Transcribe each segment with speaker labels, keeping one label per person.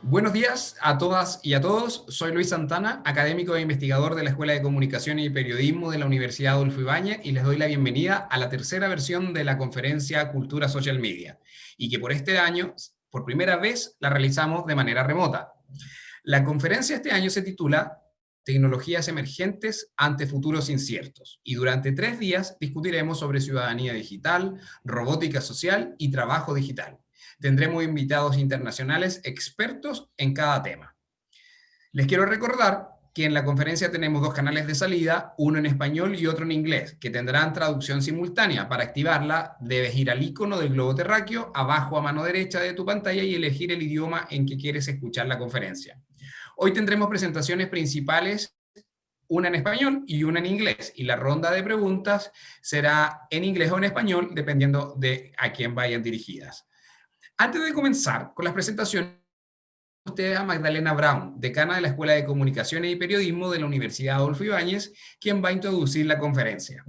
Speaker 1: Buenos días a todas y a todos. Soy Luis Santana, académico e investigador de la Escuela de Comunicaciones y Periodismo de la Universidad Adolfo Ibáñez, y les doy la bienvenida a la tercera versión de la conferencia Cultura Social Media, y que por este año, por primera vez, la realizamos de manera remota. La conferencia este año se titula Tecnologías emergentes ante futuros inciertos, y durante 3 días discutiremos sobre ciudadanía digital, robótica social y trabajo digital. Tendremos invitados internacionales expertos en cada tema. Les quiero recordar que en la conferencia tenemos 2 canales de salida, uno en español y otro en inglés, que tendrán traducción simultánea. Para activarla, debes ir al icono del globo terráqueo, abajo a mano derecha de tu pantalla, y elegir el idioma en que quieres escuchar la conferencia. Hoy tendremos presentaciones principales, una en español y una en inglés, y la ronda de preguntas será en inglés o en español, dependiendo de a quién vayan dirigidas. Antes de comenzar con las presentaciones, ustedes a Magdalena Brown, decana de la Escuela de Comunicaciones y Periodismo de la Universidad Adolfo Ibáñez, quien va a introducir la conferencia.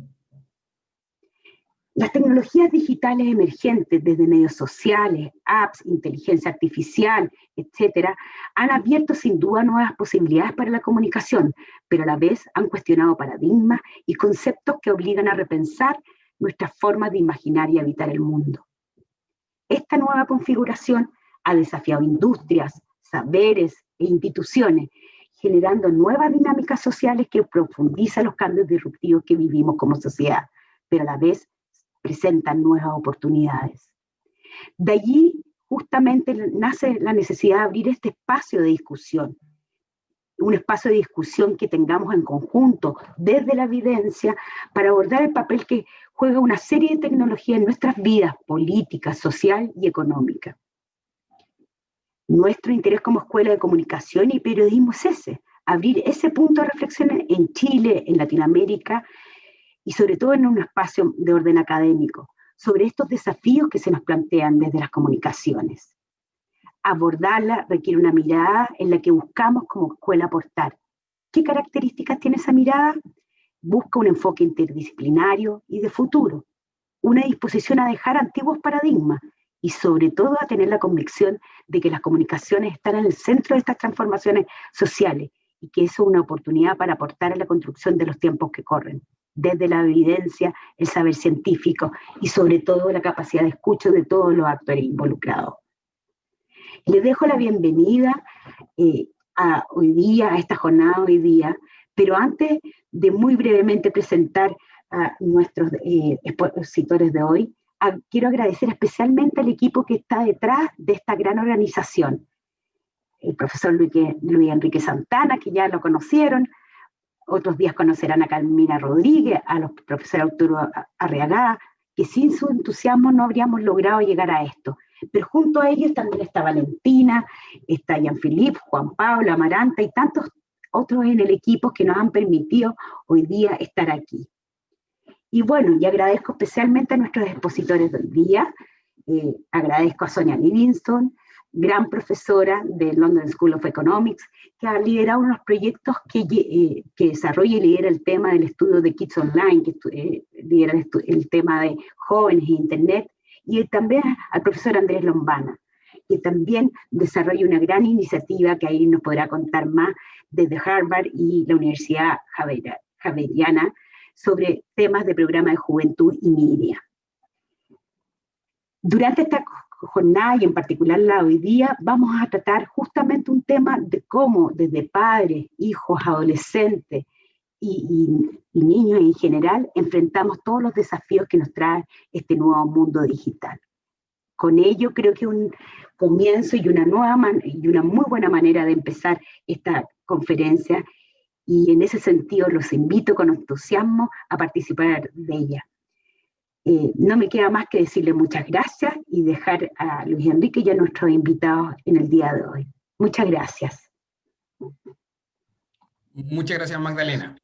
Speaker 2: Las tecnologías digitales emergentes, desde medios sociales, apps, inteligencia artificial, etcétera, han abierto sin duda nuevas posibilidades para la comunicación, pero a la vez han cuestionado paradigmas y conceptos que obligan a repensar nuestras formas de imaginar y habitar el mundo. Esta nueva configuración ha desafiado industrias, saberes e instituciones, generando nuevas dinámicas sociales que profundizan los cambios disruptivos que vivimos como sociedad, pero a la vez presentan nuevas oportunidades. De allí justamente nace la necesidad de abrir este espacio de discusión, un espacio de discusión que tengamos en conjunto desde la evidencia para abordar el papel que juega una serie de tecnologías en nuestras vidas políticas, social y económica. Nuestro interés como Escuela de Comunicación y Periodismo es ese, abrir ese punto de reflexión en Chile, en Latinoamérica y sobre todo en un espacio de orden académico, sobre estos desafíos que se nos plantean desde las comunicaciones. Abordarla requiere una mirada en la que buscamos como escuela aportar. ¿Qué características tiene esa mirada? Busca un enfoque interdisciplinario y de futuro, una disposición a dejar antiguos paradigmas y sobre todo a tener la convicción de que las comunicaciones están en el centro de estas transformaciones sociales y que eso es una oportunidad para aportar a la construcción de los tiempos que corren, desde la evidencia, el saber científico y sobre todo la capacidad de escucha de todos los actores involucrados. Les dejo la bienvenida hoy día, a esta jornada hoy día, pero antes de muy brevemente presentar a nuestros expositores de hoy, quiero agradecer especialmente al equipo que está detrás de esta gran organización. El profesor Luis Enrique Santana, que ya lo conocieron, otros días conocerán a Carmina Rodríguez, a los profesores Arturo Arriagada, que sin su entusiasmo no habríamos logrado llegar a esto. Pero junto a ellos también está Valentina, está Jean-Philippe, Juan Pablo, Amaranta y tantos otros en el equipo que nos han permitido hoy día estar aquí. Y bueno, y agradezco especialmente a nuestros expositores de hoy día, agradezco a Sonia Livingstone, gran profesora de London School of Economics, que ha liderado unos proyectos que desarrolla y lidera el tema del estudio de Kids Online, que lidera el tema de jóvenes e Internet, y también al profesor Andrés Lomabana, que también desarrolla una gran iniciativa que ahí nos podrá contar más desde Harvard y la Universidad Javeriana sobre temas de programa de juventud y media. Durante esta jornada, y en particular la de hoy día, vamos a tratar justamente un tema de cómo desde padres, hijos, adolescentes y niños en general enfrentamos todos los desafíos que nos trae este nuevo mundo digital. Con ello creo que un comienzo y una muy buena manera de empezar esta conferencia, y en ese sentido los invito con entusiasmo a participar de ella. No me queda más que decirle muchas gracias y dejar a Luis Enrique y a nuestros invitados en el día de hoy. Muchas gracias.
Speaker 1: Muchas gracias, Magdalena.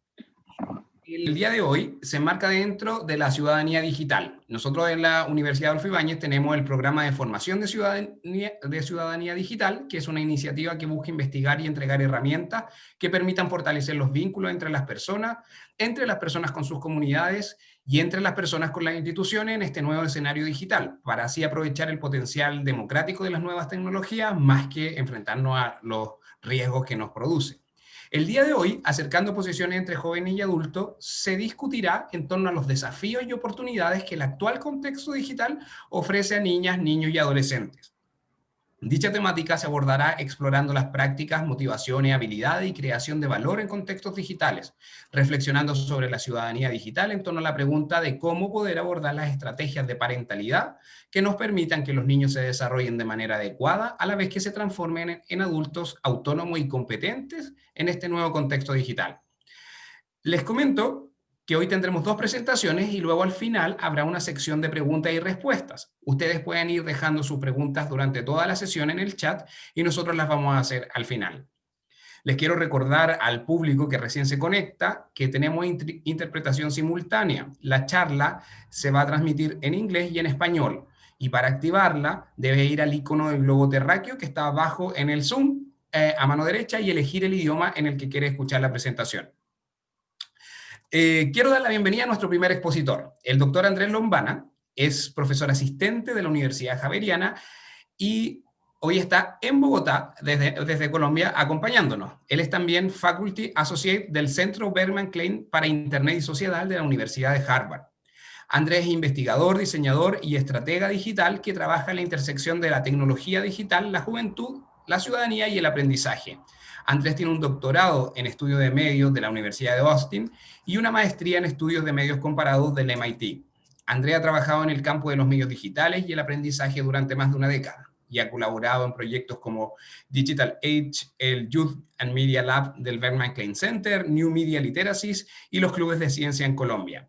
Speaker 1: El día de hoy se enmarca dentro de la ciudadanía digital. Nosotros en la Universidad Adolfo Ibáñez tenemos el programa de formación de ciudadanía digital, que es una iniciativa que busca investigar y entregar herramientas que permitan fortalecer los vínculos entre las personas con sus comunidades y entre las personas con las instituciones en este nuevo escenario digital, para así aprovechar el potencial democrático de las nuevas tecnologías más que enfrentarnos a los riesgos que nos produce. El día de hoy, acercando posiciones entre jóvenes y adultos, se discutirá en torno a los desafíos y oportunidades que el actual contexto digital ofrece a niñas, niños y adolescentes. Dicha temática se abordará explorando las prácticas, motivaciones, habilidades y creación de valor en contextos digitales, reflexionando sobre la ciudadanía digital en torno a la pregunta de cómo poder abordar las estrategias de parentalidad que nos permitan que los niños se desarrollen de manera adecuada, a la vez que se transformen en adultos autónomos y competentes en este nuevo contexto digital. Les comento que hoy tendremos 2 presentaciones y luego al final habrá una sección de preguntas y respuestas. Ustedes pueden ir dejando sus preguntas durante toda la sesión en el chat y nosotros las vamos a hacer al final. Les quiero recordar al público que recién se conecta que tenemos interpretación simultánea. La charla se va a transmitir en inglés y en español. Y para activarla debe ir al icono del globo terráqueo que está abajo en el Zoom a mano derecha y elegir el idioma en el que quiere escuchar la presentación. Quiero dar la bienvenida a nuestro primer expositor. El doctor Andrés Lomabana es profesor asistente de la Universidad Javeriana y hoy está en Bogotá, desde Colombia, acompañándonos. Él es también Faculty Associate del Centro Berkman Klein para Internet y Sociedad de la Universidad de Harvard. Andrés es investigador, diseñador y estratega digital que trabaja en la intersección de la tecnología digital, la juventud, la ciudadanía y el aprendizaje. Andrés tiene un doctorado en estudios de medios de la Universidad de Austin y una maestría en estudios de medios comparados del MIT. Andrés ha trabajado en el campo de los medios digitales y el aprendizaje durante más de una década y ha colaborado en proyectos como Digital Age, el Youth and Media Lab del Berkman Klein Center, New Media Literacies y los clubes de ciencia en Colombia.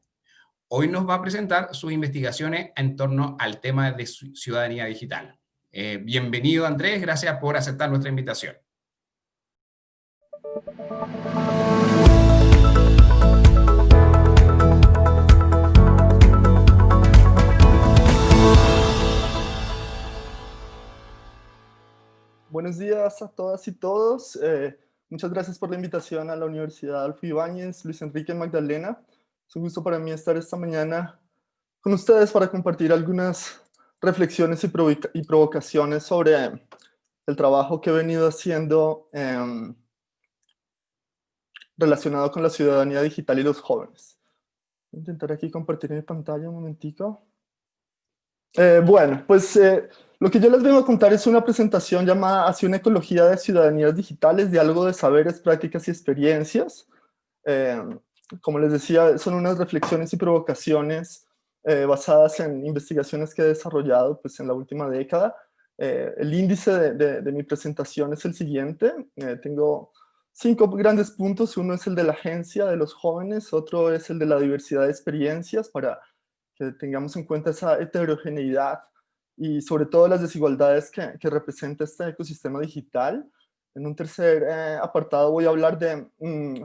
Speaker 1: Hoy nos va a presentar sus investigaciones en torno al tema de ciudadanía digital. Bienvenido, Andrés, gracias por aceptar nuestra invitación.
Speaker 3: Buenos días a todas y todos. Muchas gracias por la invitación a la Universidad Adolfo Ibáñez, Luis Enrique y Magdalena. Es un gusto para mí estar esta mañana con ustedes para compartir algunas reflexiones y provocaciones sobre el trabajo que he venido haciendo relacionado con la ciudadanía digital y los jóvenes. Voy a intentar aquí compartir mi pantalla un momentico. Bueno, pues lo que yo les vengo a contar es una presentación llamada Hacia una ecología de ciudadanías digitales, diálogo de saberes, prácticas y experiencias. Como les decía, son unas reflexiones y provocaciones basadas en investigaciones que he desarrollado pues, en la última década. El índice de mi presentación es el siguiente. Tengo 5 grandes puntos. Uno es el de la agencia de los jóvenes, otro es el de la diversidad de experiencias para que tengamos en cuenta esa heterogeneidad y sobre todo las desigualdades que representa este ecosistema digital. En un tercer apartado voy a hablar de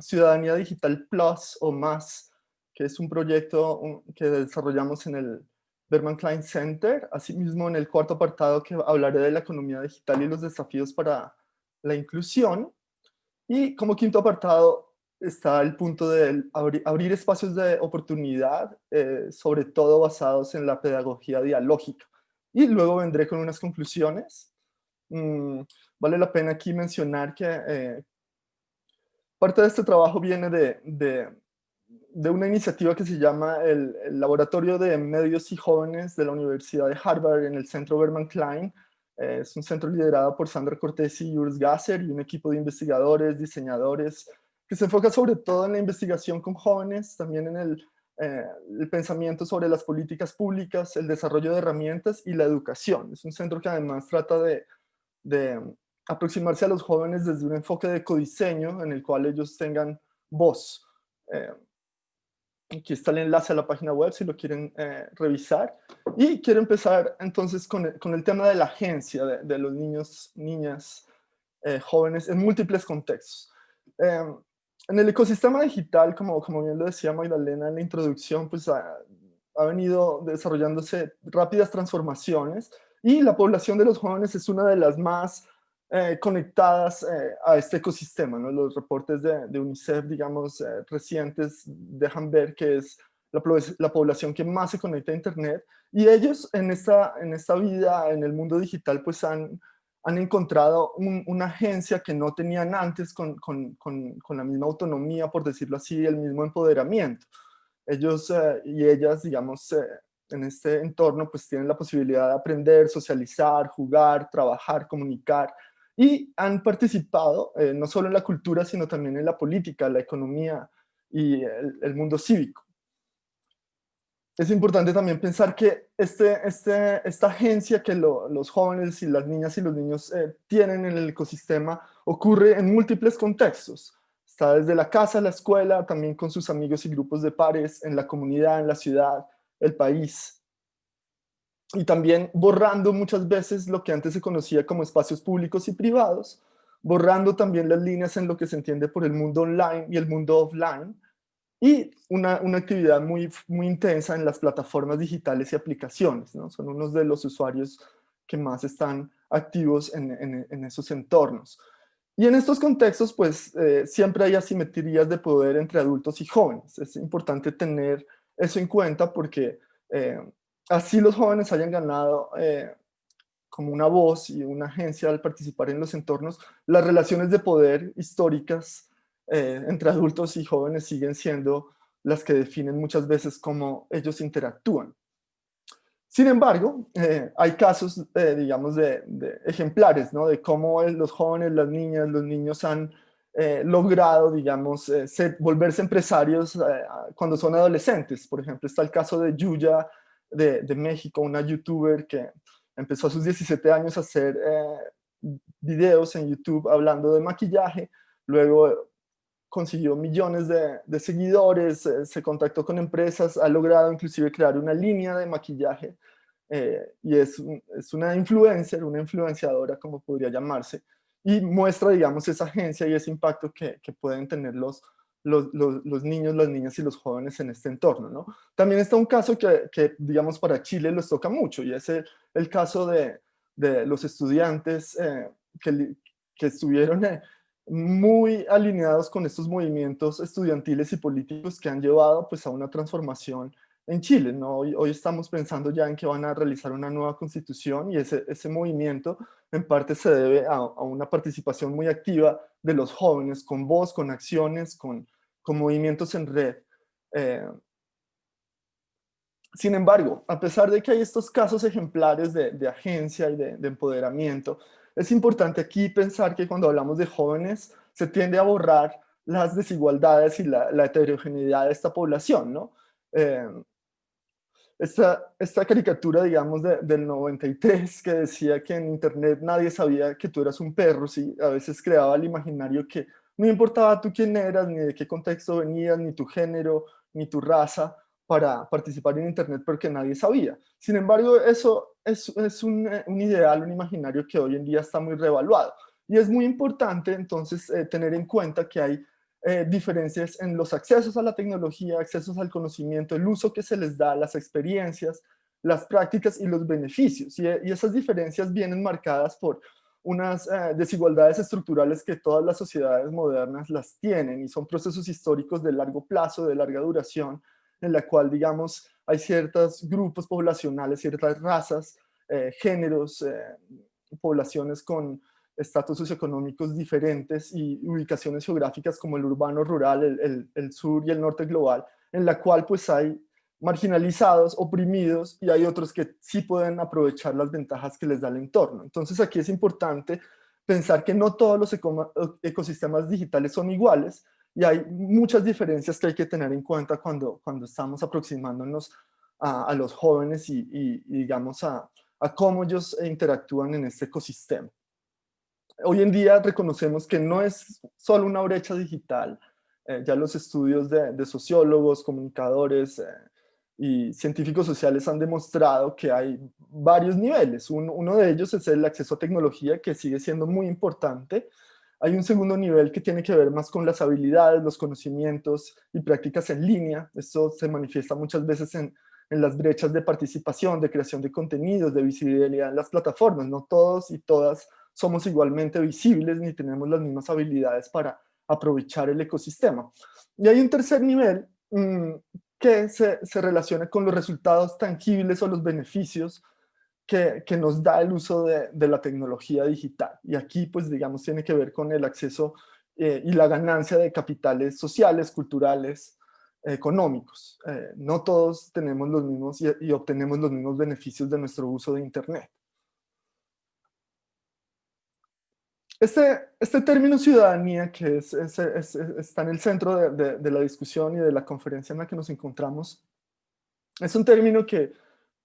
Speaker 3: Ciudadanía Digital Plus o más, que es un proyecto que desarrollamos en el Berkman Klein Center. Asimismo, en el cuarto apartado que hablaré de la economía digital y los desafíos para la inclusión. Y como quinto apartado está el punto de abrir espacios de oportunidad, sobre todo basados en la pedagogía dialógica. Y luego vendré con unas conclusiones. Vale la pena aquí mencionar que parte de este trabajo viene de una iniciativa que se llama el Laboratorio de Medios y Jóvenes de la Universidad de Harvard en el Centro Berkman Klein. Es un centro liderado por Sandra Cortés y Urs Gasser y un equipo de investigadores, diseñadores, que se enfoca sobre todo en la investigación con jóvenes, también en el pensamiento sobre las políticas públicas, el desarrollo de herramientas y la educación. Es un centro que además trata de aproximarse a los jóvenes desde un enfoque de ecodiseño en el cual ellos tengan voz. Aquí está el enlace a la página web si lo quieren revisar. Y quiero empezar entonces con el tema de la agencia de los niños, niñas, jóvenes en múltiples contextos. En el ecosistema digital, como bien lo decía Magdalena en la introducción, pues ha venido desarrollándose rápidas transformaciones y la población de los jóvenes es una de las más conectadas a este ecosistema, ¿no? Los reportes de UNICEF, digamos, recientes dejan ver que es la población que más se conecta a Internet, y ellos en esta vida, en el mundo digital, pues han encontrado una agencia que no tenían antes con la misma autonomía, por decirlo así, el mismo empoderamiento. Ellos y ellas, digamos, en este entorno, pues tienen la posibilidad de aprender, socializar, jugar, trabajar, comunicar, y han participado no solo en la cultura, sino también en la política, la economía y el mundo cívico. Es importante también pensar que esta agencia que los jóvenes y las niñas y los niños tienen en el ecosistema ocurre en múltiples contextos. Está desde la casa, la escuela, también con sus amigos y grupos de pares, en la comunidad, en la ciudad, el país. Y también borrando muchas veces lo que antes se conocía como espacios públicos y privados, borrando también las líneas en lo que se entiende por el mundo online y el mundo offline, y una actividad muy intensa en las plataformas digitales y aplicaciones, ¿no? Son unos de los usuarios que más están activos en esos entornos. Y en estos contextos, pues, siempre hay asimetrías de poder entre adultos y jóvenes. Es importante tener eso en cuenta porque así los jóvenes hayan ganado como una voz y una agencia al participar en los entornos, las relaciones de poder históricas entre adultos y jóvenes siguen siendo las que definen muchas veces cómo ellos interactúan. Sin embargo, hay casos, digamos, de ejemplares, ¿no? De cómo los jóvenes, las niñas, los niños han logrado, digamos, volverse empresarios cuando son adolescentes. Por ejemplo, está el caso de Yuya de México, una youtuber que empezó a sus 17 años a hacer videos en YouTube hablando de maquillaje, luego consiguió millones de seguidores, se contactó con empresas, ha logrado inclusive crear una línea de maquillaje y es una influencer, una influenciadora, como podría llamarse, y muestra, digamos, esa agencia y ese impacto que pueden tener los niños, las niñas y los jóvenes en este entorno, ¿no? También está un caso que digamos, para Chile les toca mucho, y es el caso de los estudiantes que estuvieron muy alineados con estos movimientos estudiantiles y políticos que han llevado, pues, a una transformación en Chile, ¿no? Hoy estamos pensando ya en que van a realizar una nueva constitución, y ese movimiento en parte se debe a una participación muy activa de los jóvenes, con voz, con acciones, con movimientos en red. Sin embargo, a pesar de que hay estos casos ejemplares de agencia y de empoderamiento, es importante aquí pensar que cuando hablamos de jóvenes se tiende a borrar las desigualdades y la heterogeneidad de esta población, ¿no? Esta caricatura, digamos, del 93, que decía que en Internet nadie sabía que tú eras un perro, sí, a veces creaba el imaginario que no importaba tú quién eras, ni de qué contexto venías, ni tu género, ni tu raza, para participar en Internet, porque nadie sabía. Sin embargo, eso es un ideal, un imaginario que hoy en día está muy revaluado. Y es muy importante, entonces, tener en cuenta que hay diferencias en los accesos a la tecnología, accesos al conocimiento, el uso que se les da, las experiencias, las prácticas y los beneficios. Y esas diferencias vienen marcadas por unas desigualdades estructurales que todas las sociedades modernas las tienen, y son procesos históricos de largo plazo, de larga duración, en la cual, digamos, hay ciertos grupos poblacionales, ciertas razas, géneros, poblaciones con estatus socioeconómicos diferentes y ubicaciones geográficas como el urbano, rural, el sur y el norte global, en la cual pues hay marginalizados, oprimidos, y hay otros que sí pueden aprovechar las ventajas que les da el entorno. Entonces aquí es importante pensar que no todos los ecosistemas digitales son iguales, y hay muchas diferencias que hay que tener en cuenta cuando estamos aproximándonos a los jóvenes y digamos a cómo ellos interactúan en este ecosistema. Hoy en día reconocemos que no es solo una brecha digital. Ya los estudios de sociólogos, comunicadores y científicos sociales han demostrado que hay varios niveles. Uno de ellos es el acceso a tecnología, que sigue siendo muy importante. Hay un segundo nivel que tiene que ver más con las habilidades, los conocimientos y prácticas en línea. Esto se manifiesta muchas veces en las brechas de participación, de creación de contenidos, de visibilidad en las plataformas. No todos y todas somos igualmente visibles ni tenemos las mismas habilidades para aprovechar el ecosistema. Y hay un tercer nivel que se relaciona con los resultados tangibles o los beneficios que nos da el uso de la tecnología digital. Y aquí, pues, digamos, tiene que ver con el acceso y la ganancia de capitales sociales, culturales, económicos. No todos tenemos los mismos y obtenemos los mismos beneficios de nuestro uso de Internet. Este término ciudadanía, que está en el centro de la discusión y de la conferencia en la que nos encontramos, es un término que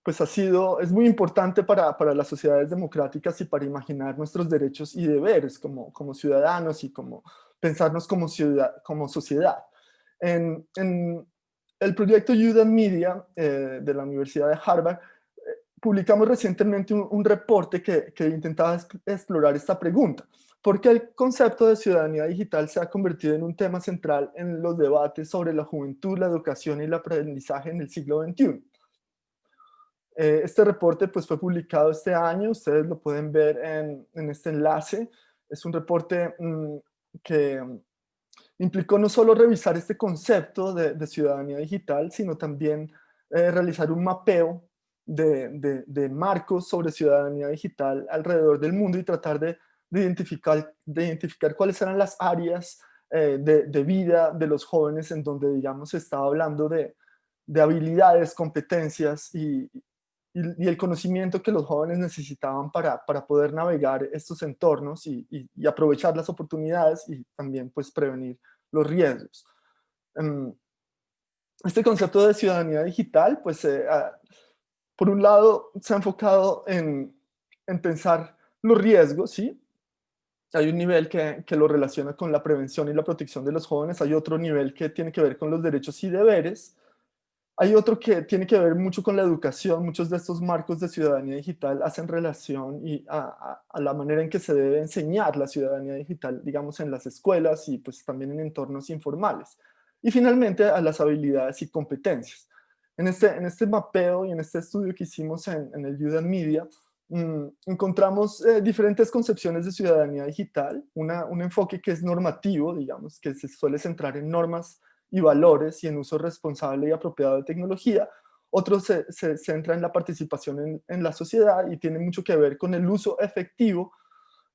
Speaker 3: pues es muy importante para las sociedades democráticas y para imaginar nuestros derechos y deberes como ciudadanos y como pensarnos como sociedad. En el proyecto Youth and Media de la Universidad de Harvard, publicamos recientemente un reporte que intentaba explorar esta pregunta. ¿Por qué el concepto de ciudadanía digital se ha convertido en un tema central en los debates sobre la juventud, la educación y el aprendizaje en el siglo XXI? Este reporte pues, fue publicado este año, ustedes lo pueden ver en este enlace. Es un reporte que implicó no solo revisar este concepto de ciudadanía digital, sino también realizar un mapeo de marcos sobre ciudadanía digital alrededor del mundo y tratar de identificar cuáles eran las áreas de vida de los jóvenes en donde, digamos, se estaba hablando de habilidades, competencias y el conocimiento que los jóvenes necesitaban para poder navegar estos entornos y aprovechar las oportunidades y también pues prevenir los riesgos. Este concepto de ciudadanía digital, pues por un lado se ha enfocado en pensar los riesgos, ¿sí? Hay un nivel que lo relaciona con la prevención y la protección de los jóvenes, hay otro nivel que tiene que ver con los derechos y deberes, hay otro que tiene que ver mucho con la educación. Muchos de estos marcos de ciudadanía digital hacen relación a la manera en que se debe enseñar la ciudadanía digital, digamos, en las escuelas y pues también en entornos informales. Y finalmente a las habilidades y competencias. En este mapeo y en este estudio que hicimos en el Youth and Media, encontramos diferentes concepciones de ciudadanía digital, un enfoque que es normativo, digamos, que se suele centrar en normas y valores y en uso responsable y apropiado de tecnología. Otro se centra en la participación en la sociedad y tiene mucho que ver con el uso efectivo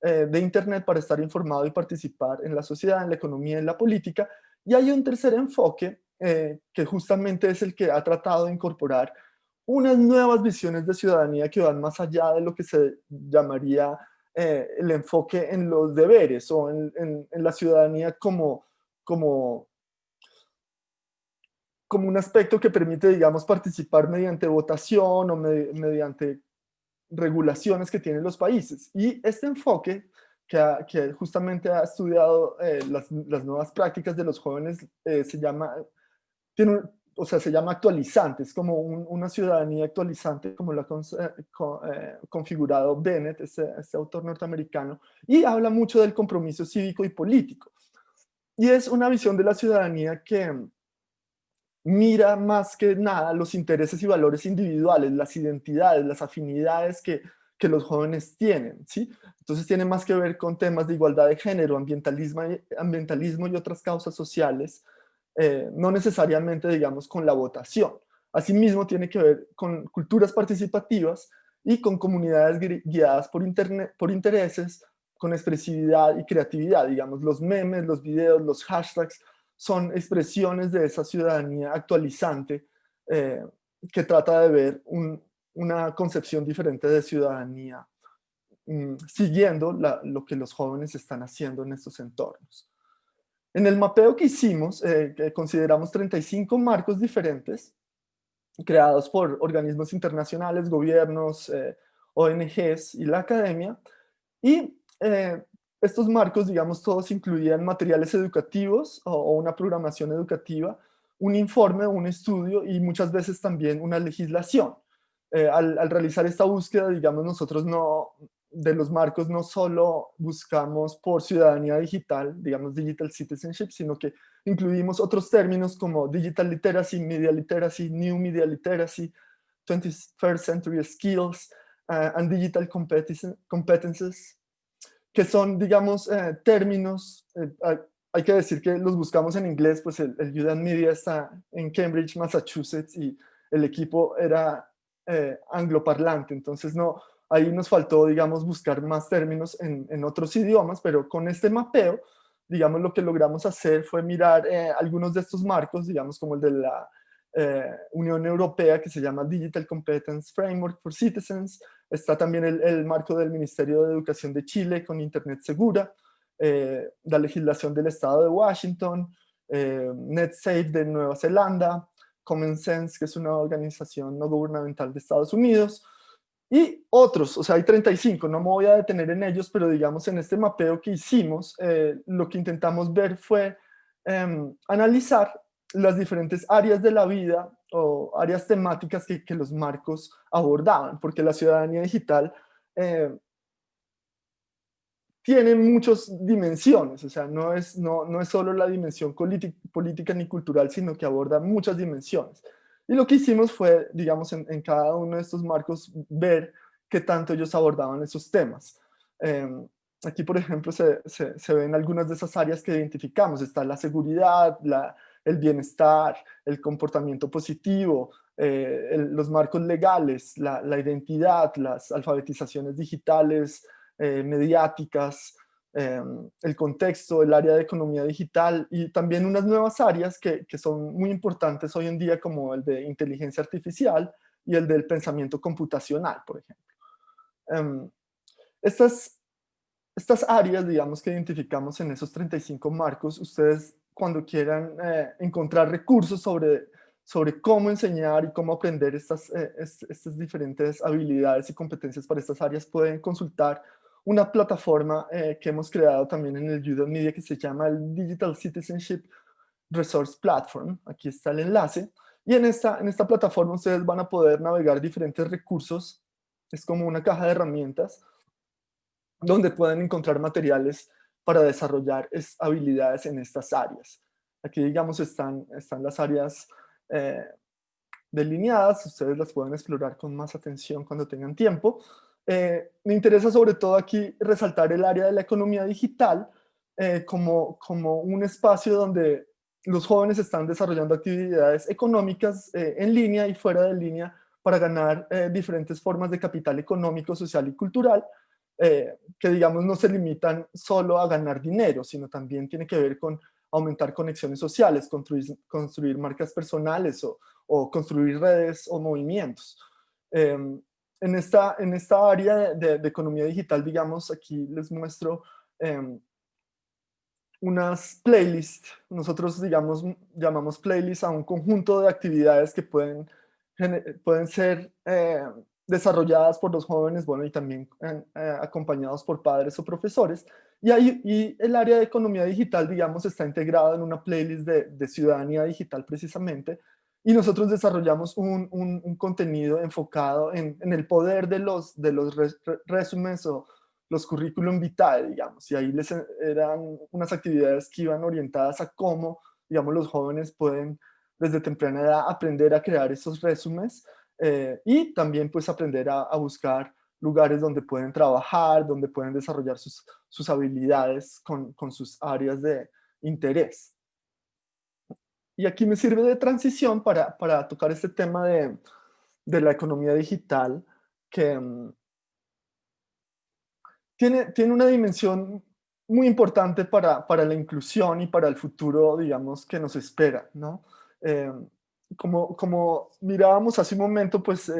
Speaker 3: de Internet para estar informado y participar en la sociedad, en la economía, en la política. Y hay un tercer enfoque que justamente es el que ha tratado de incorporar unas nuevas visiones de ciudadanía que van más allá de lo que se llamaría el enfoque en los deberes o en la ciudadanía como un aspecto que permite, digamos, participar mediante votación o mediante regulaciones que tienen los países. Y este enfoque, que justamente ha estudiado las nuevas prácticas de los jóvenes, se llama actualizante. Es como una ciudadanía actualizante, como lo ha configurado Bennett, este autor norteamericano, y habla mucho del compromiso cívico y político. Y es una visión de la ciudadanía que mira más que nada los intereses y valores individuales, las identidades, las afinidades que los jóvenes tienen, ¿sí? Entonces tiene más que ver con temas de igualdad de género, ambientalismo y otras causas sociales, no necesariamente, digamos, con la votación. Asimismo, tiene que ver con culturas participativas y con comunidades guiadas por intereses, con expresividad y creatividad. Digamos, los memes, los videos, los hashtags, son expresiones de esa ciudadanía actualizante que trata de ver una concepción diferente de ciudadanía, siguiendo lo que los jóvenes están haciendo en estos entornos. En el mapeo que hicimos, que consideramos 35 marcos diferentes, creados por organismos internacionales, gobiernos, ONGs y la academia, y estos marcos, digamos, todos incluían materiales educativos o una programación educativa, un informe, un estudio y muchas veces también una legislación. Al realizar esta búsqueda, digamos, nosotros no de los marcos no solo buscamos por ciudadanía digital, digamos digital citizenship, sino que incluimos otros términos como digital literacy, media literacy, new media literacy, 21st century skills, and digital competences, que son, digamos, términos, hay que decir que los buscamos en inglés, pues el Udemy Media está en Cambridge, Massachusetts, y el equipo era angloparlante, entonces no, ahí nos faltó, digamos, buscar más términos en otros idiomas, pero con este mapeo, digamos, lo que logramos hacer fue mirar algunos de estos marcos, digamos, como el de la Unión Europea, que se llama Digital Competence Framework for Citizens. Está también el marco del Ministerio de Educación de Chile con Internet Segura, la legislación del Estado de Washington, NetSafe de Nueva Zelanda, Common Sense, que es una organización no gubernamental de Estados Unidos, y otros, o sea, hay 35, no me voy a detener en ellos, pero digamos en este mapeo que hicimos, lo que intentamos ver fue analizar las diferentes áreas de la vida o áreas temáticas que los marcos abordaban, porque la ciudadanía digital tiene muchas dimensiones, o sea, no es solo la dimensión política ni cultural, sino que aborda muchas dimensiones. Y lo que hicimos fue, digamos, en cada uno de estos marcos, ver qué tanto ellos abordaban esos temas. Aquí, por ejemplo, se ven algunas de esas áreas que identificamos. Está la seguridad, el bienestar, el comportamiento positivo, los marcos legales, la identidad, las alfabetizaciones digitales, mediáticas, el contexto, el área de economía digital y también unas nuevas áreas que son muy importantes hoy en día, como el de inteligencia artificial y el del pensamiento computacional, por ejemplo. Estas áreas, digamos, que identificamos en esos 35 marcos, ustedes cuando quieran encontrar recursos sobre cómo enseñar y cómo aprender estas diferentes habilidades y competencias para estas áreas, pueden consultar una plataforma que hemos creado también en el Udemy Media que se llama el Digital Citizenship Resource Platform. Aquí está el enlace. Y en esta plataforma ustedes van a poder navegar diferentes recursos. Es como una caja de herramientas donde pueden encontrar materiales para desarrollar habilidades en estas áreas. Aquí, digamos, están las áreas delineadas. Ustedes las pueden explorar con más atención cuando tengan tiempo. Me interesa sobre todo aquí resaltar el área de la economía digital como un espacio donde los jóvenes están desarrollando actividades económicas en línea y fuera de línea para ganar diferentes formas de capital económico, social y cultural, que digamos no se limitan solo a ganar dinero, sino también tiene que ver con aumentar conexiones sociales, construir marcas personales o construir redes o movimientos. En esta área de economía digital, digamos, aquí les muestro unas playlists. Nosotros, digamos, llamamos playlists a un conjunto de actividades que pueden ser desarrolladas por los jóvenes, bueno, y también acompañados por padres o profesores. Y el área de economía digital, digamos, está integrada en una playlist de ciudadanía digital precisamente, y nosotros desarrollamos un contenido enfocado en el poder de los resúmenes o los currículum vitae, digamos, y ahí eran unas actividades que iban orientadas a cómo, digamos, los jóvenes pueden desde temprana edad aprender a crear esos resúmenes y también pues aprender a buscar lugares donde pueden trabajar, donde pueden desarrollar sus habilidades con sus áreas de interés. Y aquí me sirve de transición para tocar este tema de la economía digital, que tiene una dimensión muy importante para la inclusión y para el futuro, digamos, que nos espera, ¿no? Como mirábamos hace un momento, pues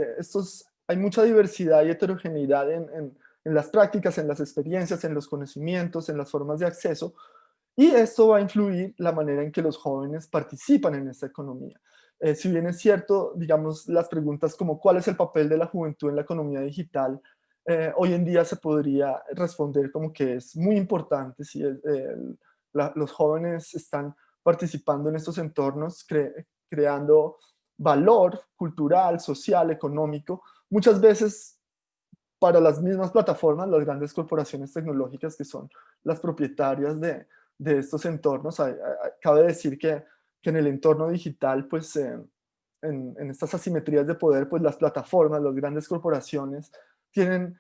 Speaker 3: hay mucha diversidad y heterogeneidad en las prácticas, en las experiencias, en los conocimientos, en las formas de acceso, y esto va a influir la manera en que los jóvenes participan en esta economía. Si bien es cierto, digamos, las preguntas como ¿cuál es el papel de la juventud en la economía digital? Hoy en día se podría responder como que es muy importante si los jóvenes están participando en estos entornos, creando valor cultural, social, económico. Muchas veces para las mismas plataformas, las grandes corporaciones tecnológicas que son las propietarias de estos entornos. Cabe decir que en el entorno digital, pues en estas asimetrías de poder, pues las plataformas, las grandes corporaciones tienen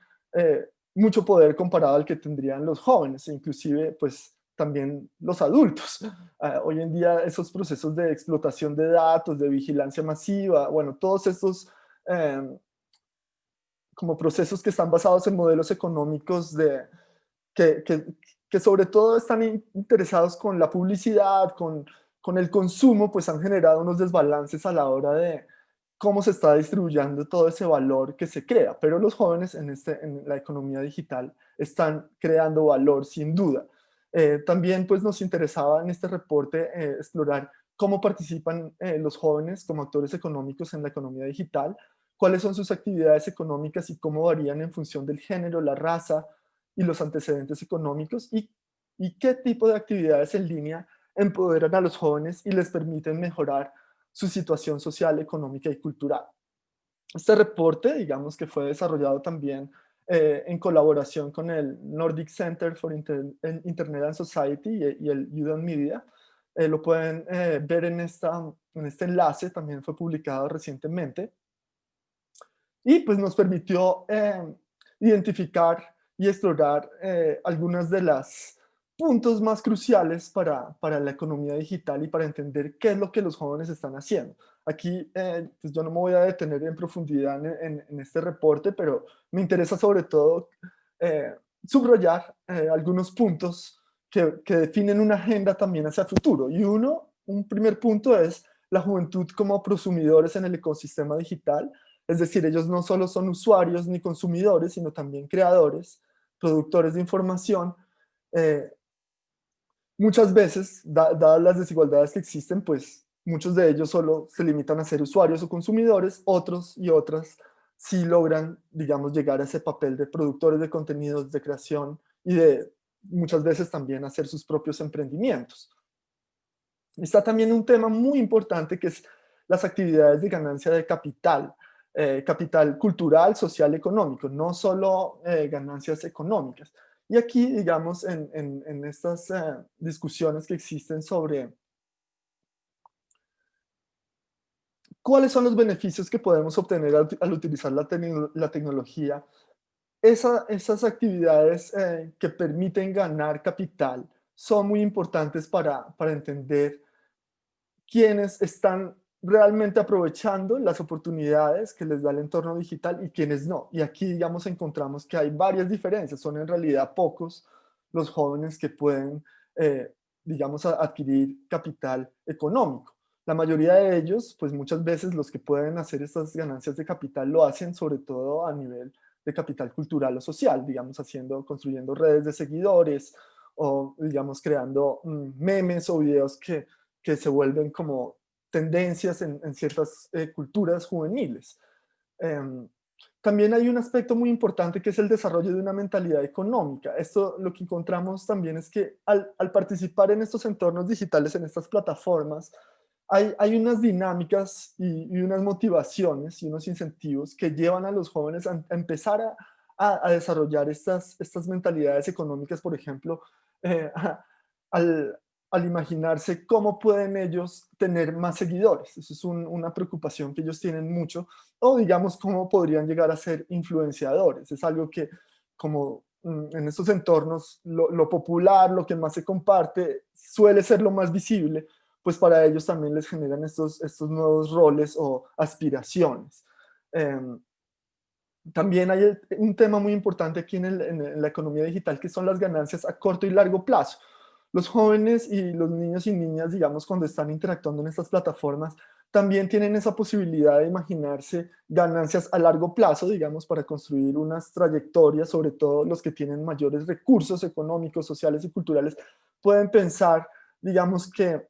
Speaker 3: mucho poder comparado al que tendrían los jóvenes, e inclusive pues también los adultos. Hoy en día esos procesos de explotación de datos, de vigilancia masiva, bueno, todos estos como procesos que están basados en modelos económicos que sobre todo están interesados con la publicidad, con el consumo, pues han generado unos desbalances a la hora de cómo se está distribuyendo todo ese valor que se crea. Pero los jóvenes en la economía digital están creando valor sin duda. También pues nos interesaba en este reporte explorar cómo participan los jóvenes como actores económicos en la economía digital, cuáles son sus actividades económicas y cómo varían en función del género, la raza y los antecedentes económicos, y qué tipo de actividades en línea empoderan a los jóvenes y les permiten mejorar su situación social, económica y cultural. Este reporte, digamos que fue desarrollado también en colaboración con el Nordic Center for Internet and Societ y el Udon Media. Lo pueden ver en este enlace, también fue publicado recientemente. Y pues nos permitió identificar y explorar algunas de las puntos más cruciales para la economía digital y para entender qué es lo que los jóvenes están haciendo. Aquí pues yo no me voy a detener en profundidad en este reporte, pero me interesa sobre todo subrayar algunos puntos que definen una agenda también hacia el futuro. Y un primer punto es la juventud como prosumidores en el ecosistema digital. Es decir, ellos no solo son usuarios ni consumidores, sino también creadores, productores de información. Muchas veces, dadas las desigualdades que existen, pues muchos de ellos solo se limitan a ser usuarios o consumidores, otros y otras sí logran, digamos, llegar a ese papel de productores de contenidos, de creación y de muchas veces también hacer sus propios emprendimientos. Está también un tema muy importante que es las actividades de ganancia de capital. Capital cultural, social, económico, no solo ganancias económicas. Y aquí, digamos, en estas discusiones que existen sobre cuáles son los beneficios que podemos obtener al utilizar la tecnología, esas actividades que permiten ganar capital son muy importantes para entender quiénes están realmente aprovechando las oportunidades que les da el entorno digital y quienes no. Y aquí, digamos, encontramos que hay varias diferencias. Son en realidad pocos los jóvenes que pueden, digamos, adquirir capital económico. La mayoría de ellos, pues muchas veces los que pueden hacer estas ganancias de capital lo hacen sobre todo a nivel de capital cultural o social, digamos, construyendo redes de seguidores o, digamos, creando memes o videos que se vuelven como tendencias en ciertas culturas juveniles. También hay un aspecto muy importante que es el desarrollo de una mentalidad económica. Esto lo que encontramos también es que al participar en estos entornos digitales, en estas plataformas, hay unas dinámicas y unas motivaciones y unos incentivos que llevan a los jóvenes a empezar a desarrollar estas mentalidades económicas, por ejemplo, al imaginarse cómo pueden ellos tener más seguidores. Eso es una preocupación que ellos tienen mucho. O digamos, cómo podrían llegar a ser influenciadores. Es algo que, como en estos entornos, lo popular, lo que más se comparte, suele ser lo más visible, pues para ellos también les generan estos nuevos roles o aspiraciones. También hay un tema muy importante aquí en la economía digital, que son las ganancias a corto y largo plazo. Los jóvenes y los niños y niñas, digamos, cuando están interactuando en estas plataformas, también tienen esa posibilidad de imaginarse ganancias a largo plazo, digamos, para construir unas trayectorias. Sobre todo los que tienen mayores recursos económicos, sociales y culturales, pueden pensar, digamos, que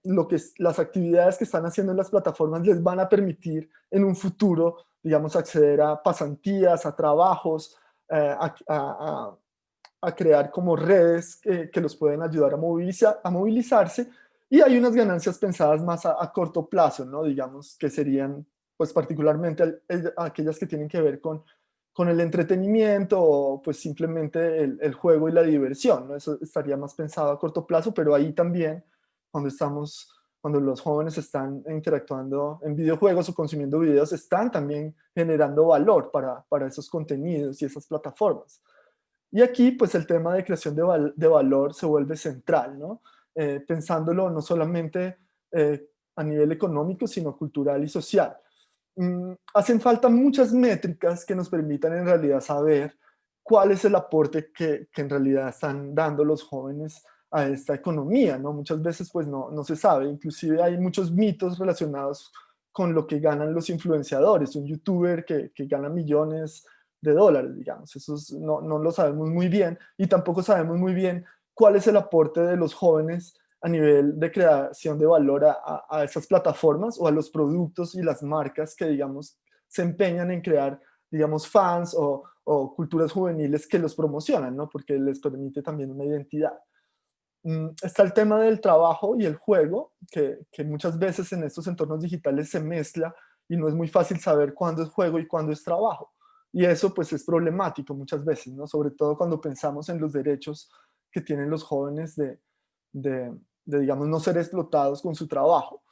Speaker 3: las actividades que están haciendo en las plataformas les van a permitir en un futuro, digamos, acceder a pasantías, a trabajos, a crear como redes que los pueden ayudar a movilizarse, y hay unas ganancias pensadas más a corto plazo, ¿no? Digamos, que serían, pues particularmente aquellas que tienen que ver con con el entretenimiento o pues simplemente el juego y la diversión, ¿no? Eso estaría más pensado a corto plazo, pero ahí también, cuando los jóvenes están interactuando en videojuegos o consumiendo videos, están también generando valor para esos contenidos y esas plataformas. Y aquí, pues el tema de creación de valor se vuelve central, ¿no? Pensándolo no solamente a nivel económico, sino cultural y social. Hacen falta muchas métricas que nos permitan en realidad saber cuál es el aporte que en realidad están dando los jóvenes a esta economía, ¿no? Muchas veces pues no se sabe, inclusive hay muchos mitos relacionados con lo que ganan los influenciadores, un youtuber que gana millones de dólares, digamos, eso no lo sabemos muy bien, y tampoco sabemos muy bien cuál es el aporte de los jóvenes a nivel de creación de valor a esas plataformas o a los productos y las marcas que, digamos, se empeñan en crear, digamos, fans o culturas juveniles que los promocionan, ¿no? Porque les permite también una identidad. Está el tema del trabajo y el juego, que muchas veces en estos entornos digitales se mezcla y no es muy fácil saber cuándo es juego y cuándo es trabajo. Y eso pues es problemático muchas veces, ¿no? Sobre todo cuando pensamos en los derechos que tienen los jóvenes de digamos, no ser explotados con su trabajo.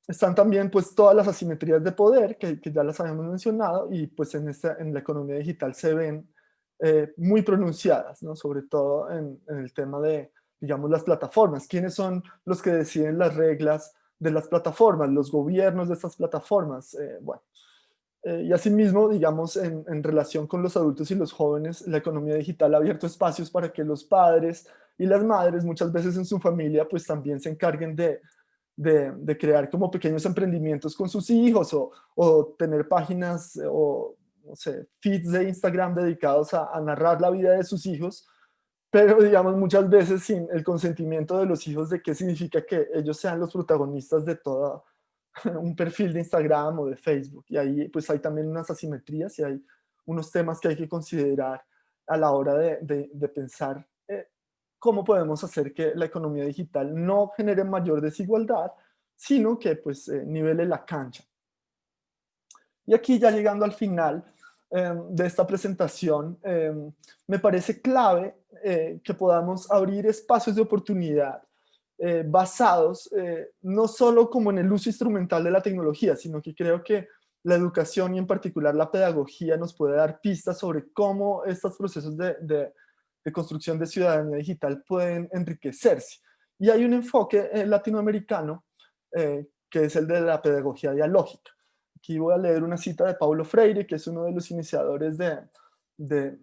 Speaker 3: Están también pues todas las asimetrías de poder que ya las habíamos mencionado y pues en la economía digital se ven muy pronunciadas, ¿no? Sobre todo en el tema de, digamos, las plataformas. ¿Quiénes son los que deciden las reglas de las plataformas? Los gobiernos de estas plataformas. Bueno, y asimismo, digamos, en relación con los adultos y los jóvenes, la economía digital ha abierto espacios para que los padres y las madres, muchas veces en su familia, pues también se encarguen de crear como pequeños emprendimientos con sus hijos o tener páginas o, no sé, feeds de Instagram dedicados a narrar la vida de sus hijos, pero digamos muchas veces sin el consentimiento de los hijos de qué significa que ellos sean los protagonistas de todo un perfil de Instagram o de Facebook. Y ahí pues hay también unas asimetrías y hay unos temas que hay que considerar a la hora de pensar cómo podemos hacer que la economía digital no genere mayor desigualdad, sino que pues nivele la cancha. Y aquí ya llegando al final de esta presentación, me parece clave que podamos abrir espacios de oportunidad basados no solo como en el uso instrumental de la tecnología, sino que creo que la educación y en particular la pedagogía nos puede dar pistas sobre cómo estos procesos de construcción de ciudadanía digital pueden enriquecerse. Y hay un enfoque latinoamericano que es el de la pedagogía dialógica. Aquí voy a leer una cita de Paulo Freire, que es uno de los iniciadores de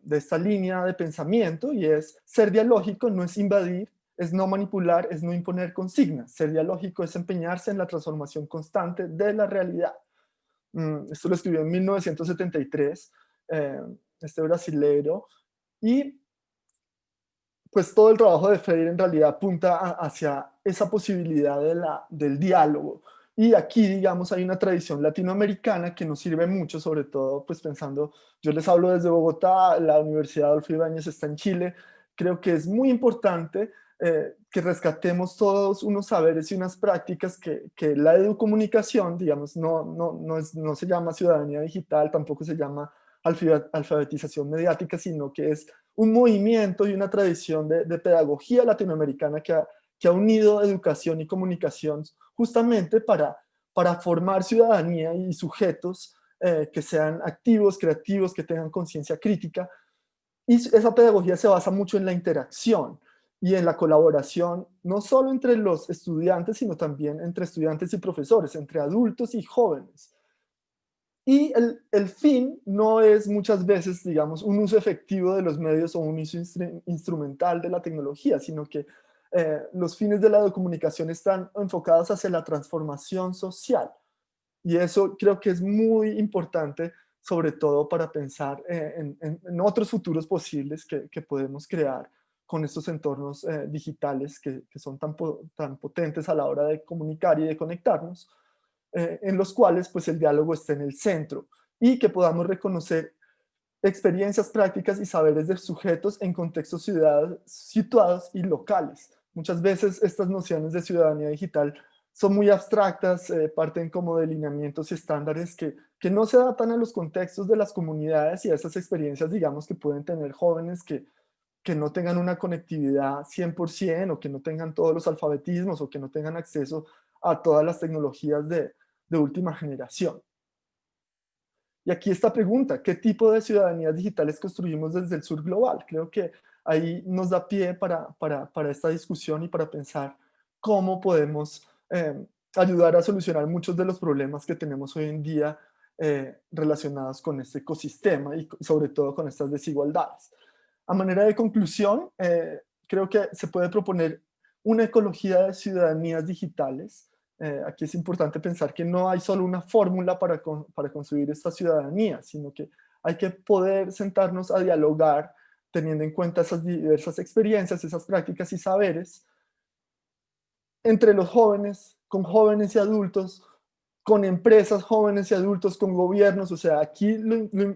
Speaker 3: esta línea de pensamiento, y es: ser dialógico no es invadir, es no manipular, es no imponer consignas. Ser dialógico es empeñarse en la transformación constante de la realidad. Esto lo escribió en 1973, este brasilero, y pues todo el trabajo de Freire en realidad apunta hacia esa posibilidad del diálogo. Y aquí, digamos, hay una tradición latinoamericana que nos sirve mucho, sobre todo, pues pensando, yo les hablo desde Bogotá, la Universidad Adolfo Ibáñez está en Chile. Creo que es muy importante que rescatemos todos unos saberes y unas prácticas que la educomunicación, digamos, no se llama ciudadanía digital, tampoco se llama alfabetización mediática, sino que es un movimiento y una tradición de pedagogía latinoamericana que ha unido educación y comunicación justamente para formar ciudadanía y sujetos que sean activos, creativos, que tengan conciencia crítica. Y esa pedagogía se basa mucho en la interacción y en la colaboración, no solo entre los estudiantes, sino también entre estudiantes y profesores, entre adultos y jóvenes. Y el fin no es muchas veces, digamos, un uso efectivo de los medios o un uso instrumental de la tecnología, sino que los fines de la comunicación están enfocados hacia la transformación social. Y eso creo que es muy importante, sobre todo para pensar en otros futuros posibles que podemos crear con estos entornos digitales que son tan potentes a la hora de comunicar y de conectarnos. En los cuales pues el diálogo esté en el centro y que podamos reconocer experiencias, prácticas y saberes de sujetos en contextos situados y locales. Muchas veces estas nociones de ciudadanía digital son muy abstractas, parten como de lineamientos y estándares que no se adaptan a los contextos de las comunidades y a esas experiencias, digamos, que pueden tener jóvenes que no tengan una conectividad 100% o que no tengan todos los alfabetismos o que no tengan acceso a todas las tecnologías de última generación. Y aquí esta pregunta, ¿qué tipo de ciudadanías digitales construimos desde el sur global? Creo que ahí nos da pie para esta discusión y para pensar cómo podemos ayudar a solucionar muchos de los problemas que tenemos hoy en día relacionados con este ecosistema y sobre todo con estas desigualdades. A manera de conclusión, creo que se puede proponer una ecología de ciudadanías digitales. Aquí es importante pensar que no hay solo una fórmula para construir esta ciudadanía, sino que hay que poder sentarnos a dialogar teniendo en cuenta esas diversas experiencias, esas prácticas y saberes entre los jóvenes, con jóvenes y adultos, con empresas jóvenes y adultos, con gobiernos. O sea, aquí lo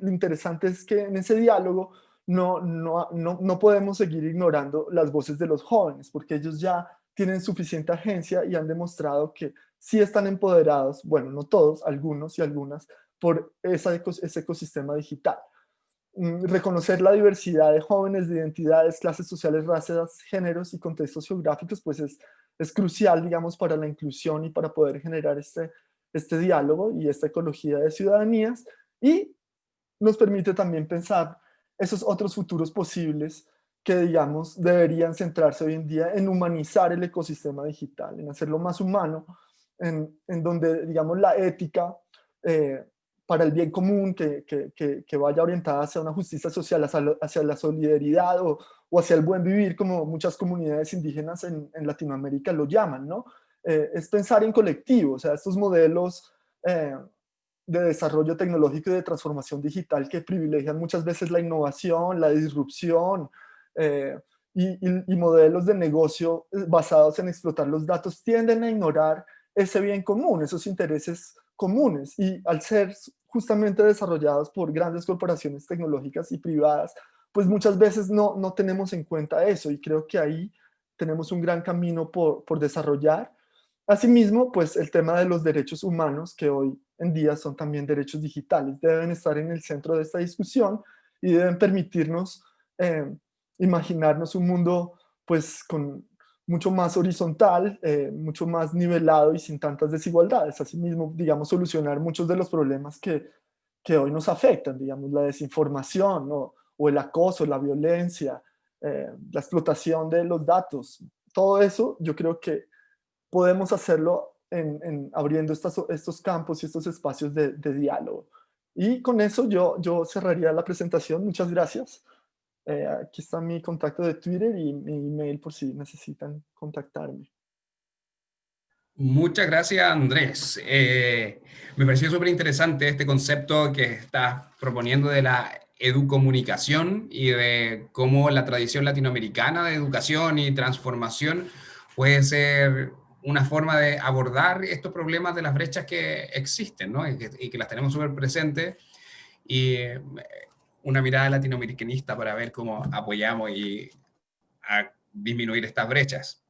Speaker 3: interesante es que en ese diálogo no podemos seguir ignorando las voces de los jóvenes, porque ellos ya tienen suficiente agencia y han demostrado que sí están empoderados, bueno, no todos, algunos y algunas, por ese ecosistema digital. Reconocer la diversidad de jóvenes, de identidades, clases sociales, razas, géneros y contextos geográficos, pues es crucial, digamos, para la inclusión y para poder generar este diálogo y esta ecología de ciudadanías, y nos permite también pensar esos otros futuros posibles que, digamos, deberían centrarse hoy en día en humanizar el ecosistema digital, en hacerlo más humano, en donde, digamos, la ética para el bien común, que vaya orientada hacia una justicia social, hacia la solidaridad o hacia el buen vivir, como muchas comunidades indígenas en Latinoamérica lo llaman, ¿no? Es pensar en colectivo. O sea, estos modelos de desarrollo tecnológico y de transformación digital que privilegian muchas veces la innovación, la disrupción y modelos de negocio basados en explotar los datos, tienden a ignorar ese bien común, esos intereses comunes, y al ser justamente desarrollados por grandes corporaciones tecnológicas y privadas, pues muchas veces no tenemos en cuenta eso, y creo que ahí tenemos un gran camino por desarrollar. Asimismo, pues el tema de los derechos humanos, que hoy en día son también derechos digitales, deben estar en el centro de esta discusión y deben permitirnos imaginarnos un mundo pues mucho más horizontal, mucho más nivelado y sin tantas desigualdades. Asimismo, digamos, solucionar muchos de los problemas que hoy nos afectan, digamos, la desinformación o el acoso, la violencia, la explotación de los datos. Todo eso yo creo que podemos hacerlo abriendo estos campos y estos espacios de diálogo. Y con eso yo cerraría la presentación. Muchas gracias. Aquí está mi contacto de Twitter y mi email por si necesitan contactarme.
Speaker 1: Muchas gracias, Andrés. Me pareció súper interesante este concepto que estás proponiendo de la educomunicación y de cómo la tradición latinoamericana de educación y transformación puede ser una forma de abordar estos problemas de las brechas que existen, ¿no? Y que las tenemos súper presentes, y una mirada latinoamericanista para ver cómo apoyamos y a disminuir estas brechas.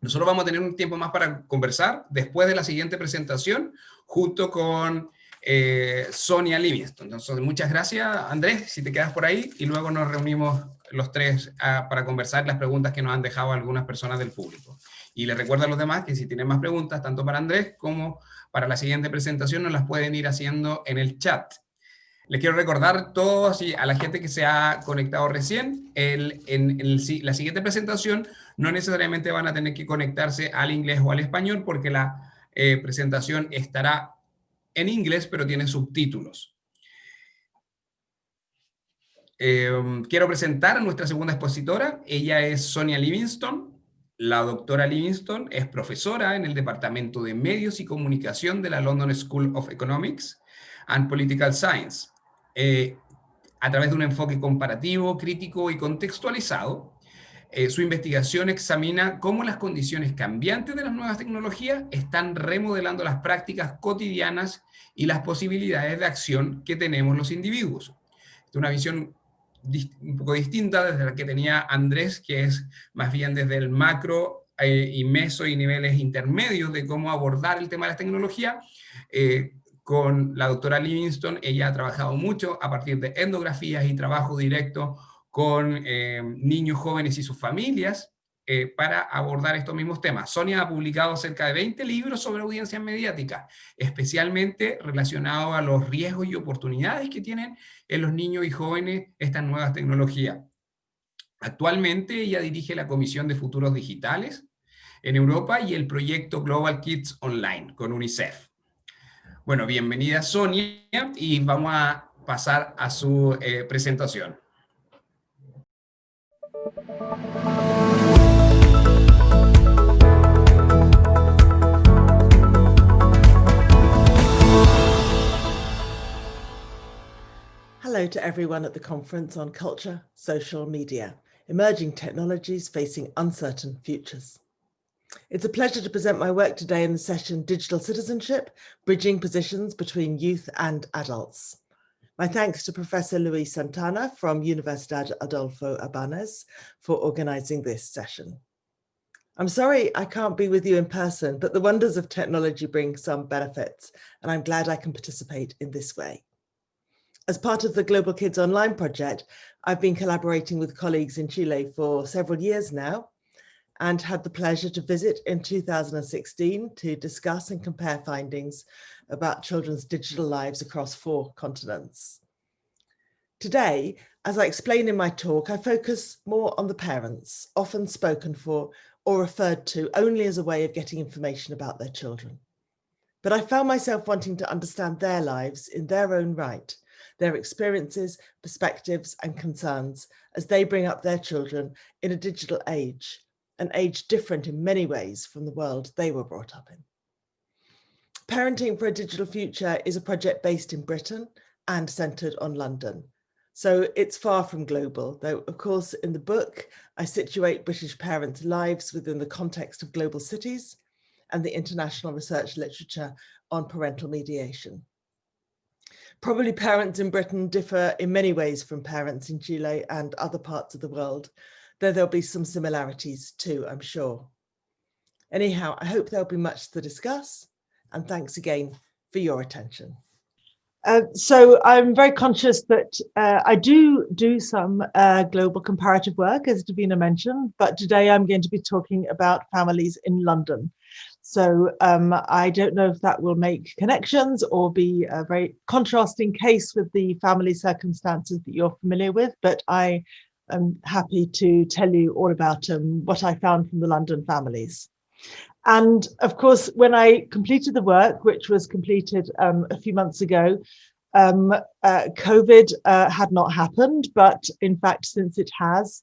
Speaker 1: Nosotros vamos a tener un tiempo más para conversar después de la siguiente presentación, junto con Sonia Livingstone. Entonces, muchas gracias, Andrés, si te quedas por ahí, y luego nos reunimos los tres para conversar las preguntas que nos han dejado algunas personas del público. Y les recuerdo a los demás que si tienen más preguntas, tanto para Andrés como para la siguiente presentación, nos las pueden ir haciendo en el chat. Les quiero recordar todos y a la gente que se ha conectado recién, la siguiente presentación no necesariamente van a tener que conectarse al inglés o al español, porque la presentación estará en inglés, pero tiene subtítulos. Quiero presentar a nuestra segunda expositora. Ella es Sonia Livingstone. La doctora Livingstone es profesora en el Departamento de Medios y Comunicación de la London School of Economics and Political Science. A través de un enfoque comparativo, crítico y contextualizado, su investigación examina cómo las condiciones cambiantes de las nuevas tecnologías están remodelando las prácticas cotidianas y las posibilidades de acción que tenemos los individuos. Es una visión un poco distinta desde la que tenía Andrés, que es más bien desde el macro y meso y niveles intermedios de cómo abordar el tema de la tecnología. Con la doctora Livingstone, ella ha trabajado mucho a partir de etnografías y trabajo directo con niños, jóvenes y sus familias para abordar estos mismos temas. Sonia ha publicado cerca de 20 libros sobre audiencias mediáticas, especialmente relacionados a los riesgos y oportunidades que tienen en los niños y jóvenes estas nuevas tecnologías. Actualmente ella dirige la Comisión de Futuros Digitales en Europa y el proyecto Global Kids Online con UNICEF. Bueno, bienvenida Sonia y vamos a pasar a su presentación.
Speaker 4: Hello to everyone at the conference on culture, social media, emerging technologies facing uncertain futures. It's a pleasure to present my work today in the session Digital Citizenship, Bridging Positions Between Youth and Adults. My thanks to Professor Luis Santana from Universidad Adolfo Abanez for organizing this session. I'm sorry I can't be with you in person, but the wonders of technology bring some benefits, and I'm glad I can participate in this way. As part of the Global Kids Online project, I've been collaborating with colleagues in Chile for several years now, and had the pleasure to visit in 2016 to discuss and compare findings about children's digital lives across 4 continents. Today, as I explain in my talk, I focus more on the parents, often spoken for or referred to only as a way of getting information about their children. But I found myself wanting to understand their lives in their own right, their experiences, perspectives, and concerns as they bring up their children in a digital age, an age different in many ways from the world they were brought up in. Parenting for a Digital Future is a project based in Britain and centred on London. So it's far from global, though of course in the book I situate British parents' lives within the context of global cities and the international research literature on parental mediation. Probably parents in Britain differ in many ways from parents in Chile and other parts of the world, though there'll be some similarities too, I'm sure. Anyhow, I hope there'll be much to discuss, and thanks again for your attention. So I'm very conscious that I do some global comparative work, as Davina mentioned, but today I'm going to be talking about families in London. So I don't know if that will make connections or be a very contrasting case with the family circumstances that you're familiar with, but I'm happy to tell you all about what I found from the London families. And of course, when I completed the work, which was completed a few months ago, COVID had not happened, but in fact, since it has,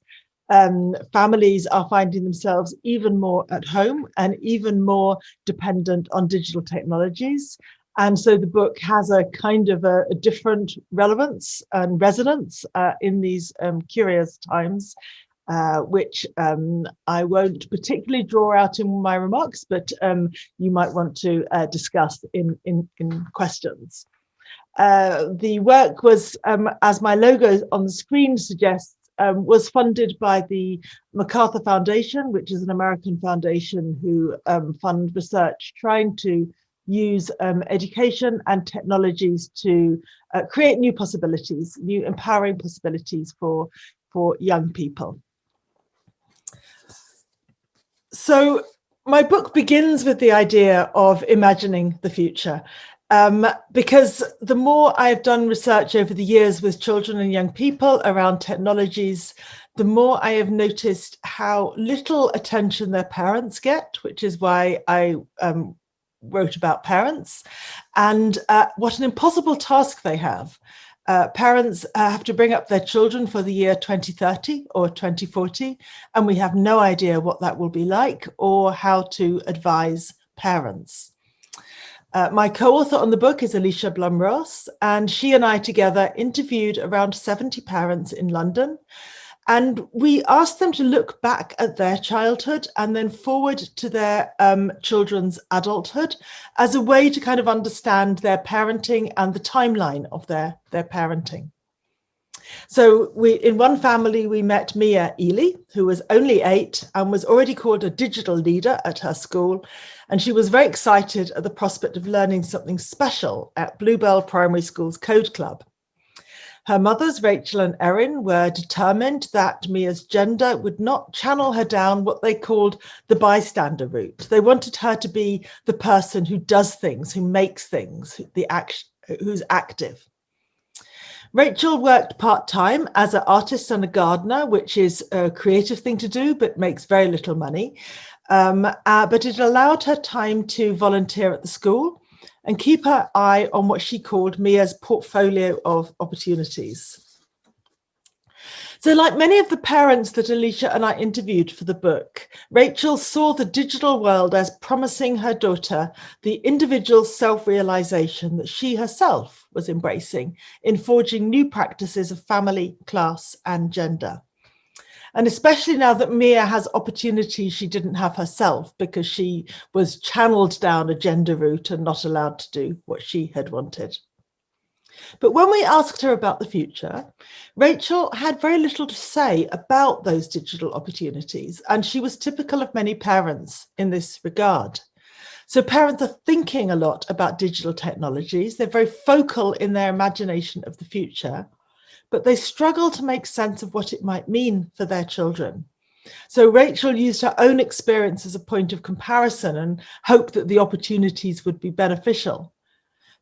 Speaker 4: families are finding themselves even more at home and even more dependent on digital technologies. And so the book has a kind of a different relevance and resonance in these curious times, which I won't particularly draw out in my remarks, but you might want to discuss in questions. The work was, as my logo on the screen suggests, was funded by the MacArthur Foundation, which is an American foundation who fund research trying to use education and technologies to create new possibilities, new empowering possibilities for young people. So my book begins with the idea of imagining the future, because the more I've done research over the years with children and young people around technologies, the more I have noticed how little attention their parents get, which is why I wrote about parents, and what an impossible task they have. Parents have to bring up their children for the year 2030 or 2040, and we have no idea what that will be like or how to advise parents. My co-author on the book is Alicia Blum-Ross, and she and I together interviewed around 70 parents in London. And we asked them to look back at their childhood and then forward to their children's adulthood as a way to kind of understand their parenting and the timeline of their parenting. So in one family, we met Mia Ely, who was only 8 and was already called a digital leader at her school. And she was very excited at the prospect of learning something special at Bluebell Primary School's Code Club. Her mothers, Rachel and Erin, were determined that Mia's gender would not channel her down what they called the bystander route. They wanted her to be the person who does things, who makes things, who's active. Rachel worked part-time as an artist and a gardener, which is a creative thing to do, but makes very little money. But it allowed her time to volunteer at the school and keep her eye on what she called Mia's portfolio of opportunities. So like many of the parents that Alicia and I interviewed for the book, Rachel saw the digital world as promising her daughter the individual self-realization that she herself was embracing in forging new practices of family, class, and gender. And especially now that Mia has opportunities she didn't have herself because she was channeled down a gender route and not allowed to do what she had wanted. But when we asked her about the future, Rachel had very little to say about those digital opportunities, and she was typical of many parents in this regard. So parents are thinking a lot about digital technologies. They're very focal in their imagination of the future, but they struggle to make sense of what it might mean for their children. So Rachel used her own experience as a point of comparison and hoped that the opportunities would be beneficial.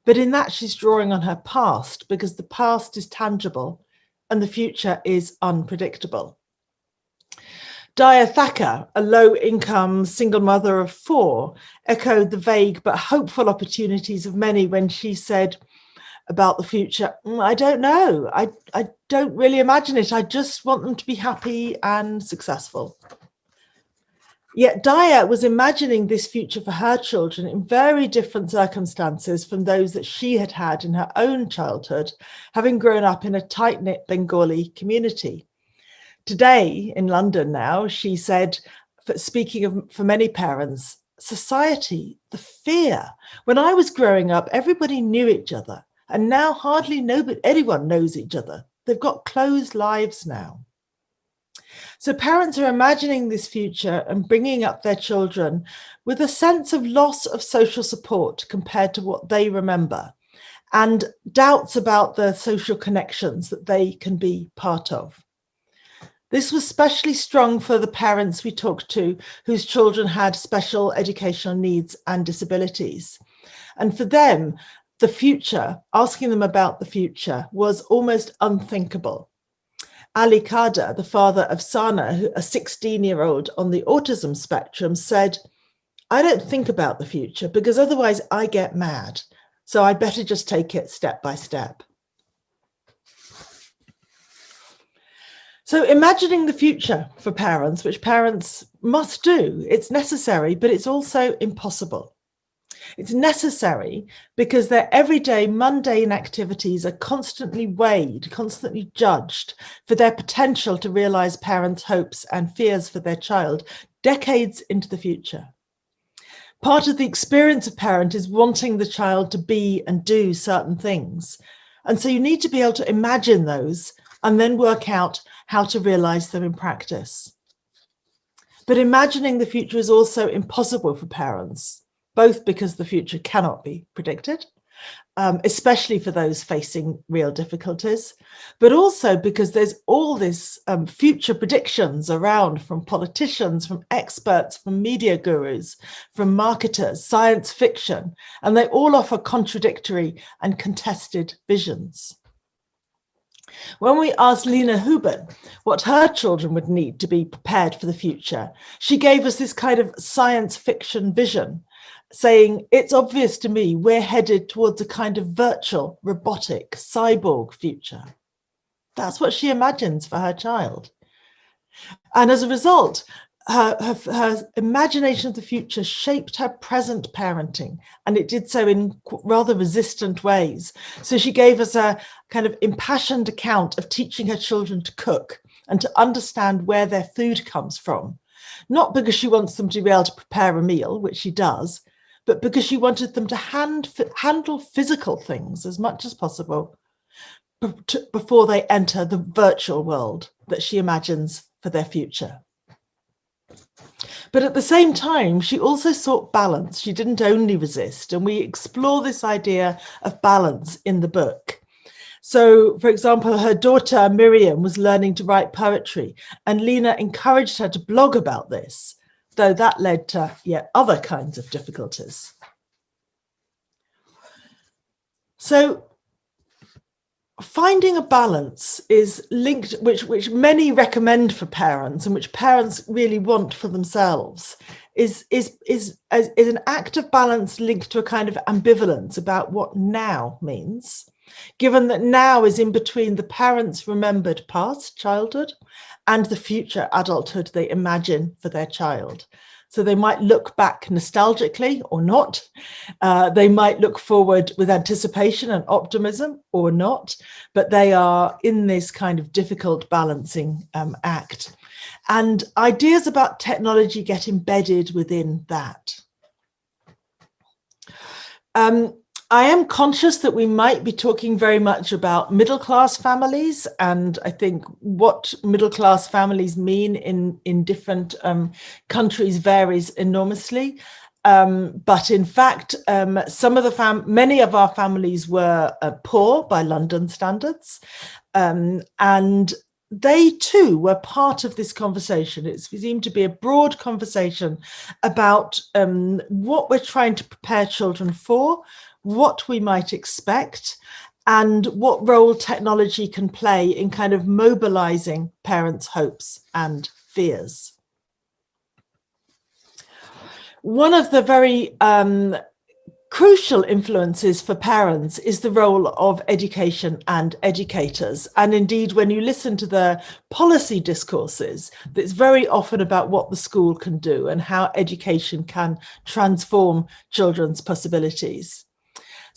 Speaker 4: But in that, she's drawing on her past because the past is tangible and the future is unpredictable. Daya Thacker, a low-income single mother of 4, echoed the vague but hopeful opportunities of many when she said about the future, I don't know, I don't really imagine it. I just want them to be happy and successful. Yet Daya was imagining this future for her children in very different circumstances from those that she had had in her own childhood, having grown up in a tight-knit Bengali community. Today in London now, she said, speaking for many parents, society, the fear. When I was growing up, everybody knew each other, and now hardly anyone knows each other. They've got closed lives now. So parents are imagining this future and bringing up their children with a sense of loss of social support compared to what they remember, and doubts about the social connections that they can be part of. This was especially strong for the parents we talked to whose children had special educational needs and disabilities. And for them, the future, asking them about the future, was almost unthinkable. Ali Kader, the father of Sana, a 16-year-old on the autism spectrum, said, I don't think about the future because otherwise I get mad. So I'd better just take it step by step. So imagining the future for parents, which parents must do, it's necessary, but it's also impossible. It's necessary because their everyday mundane activities are constantly weighed, constantly judged for their potential to realize parents' hopes and fears for their child decades into the future. Part of the experience of parent is wanting the child to be and do certain things. And so you need to be able to imagine those and then work out how to realize them in practice. But imagining the future is also impossible for parents, both because the future cannot be predicted, especially for those facing real difficulties, but also because there's all this future predictions around from politicians, from experts, from media gurus, from marketers, science fiction, and they all offer contradictory and contested visions. When we asked Lena Huben what her children would need to be prepared for the future, she gave us this kind of science fiction vision, saying, it's obvious to me we're headed towards a kind of virtual, robotic, cyborg future. That's what she imagines for her child. And as a result, her imagination of the future shaped her present parenting, and it did so in rather resistant ways. So she gave us a kind of impassioned account of teaching her children to cook and to understand where their food comes from, not because she wants them to be able to prepare a meal, which she does, but because she wanted them to handle physical things as much as possible, before they enter the virtual world that she imagines for their future. But at the same time, she also sought balance. She didn't only resist, and we explore this idea of balance in the book. So, for example, her daughter Miriam was learning to write poetry, and Lena encouraged her to blog about this, though that led to yet other kinds of difficulties. So, finding a balance is linked, which many recommend for parents and which parents really want for themselves, is an act of balance linked to a kind of ambivalence about what now means, given that now is in between the parents' remembered past childhood and the future adulthood they imagine for their child. So they might look back nostalgically or not. They might look forward with anticipation and optimism or not, but they are in this kind of difficult balancing act. And ideas about technology get embedded within that. I am conscious that we might be talking very much about middle-class families, and I think what middle-class families mean in different countries varies enormously. But in fact, many of our families were poor by London standards, and they too were part of this conversation. It seemed to be a broad conversation about what we're trying to prepare children for, what we might expect, and what role technology can play in kind of mobilizing parents' hopes and fears. One of the very crucial influences for parents is the role of education and educators. And indeed, when you listen to the policy discourses, it's very often about what the school can do and how education can transform children's possibilities.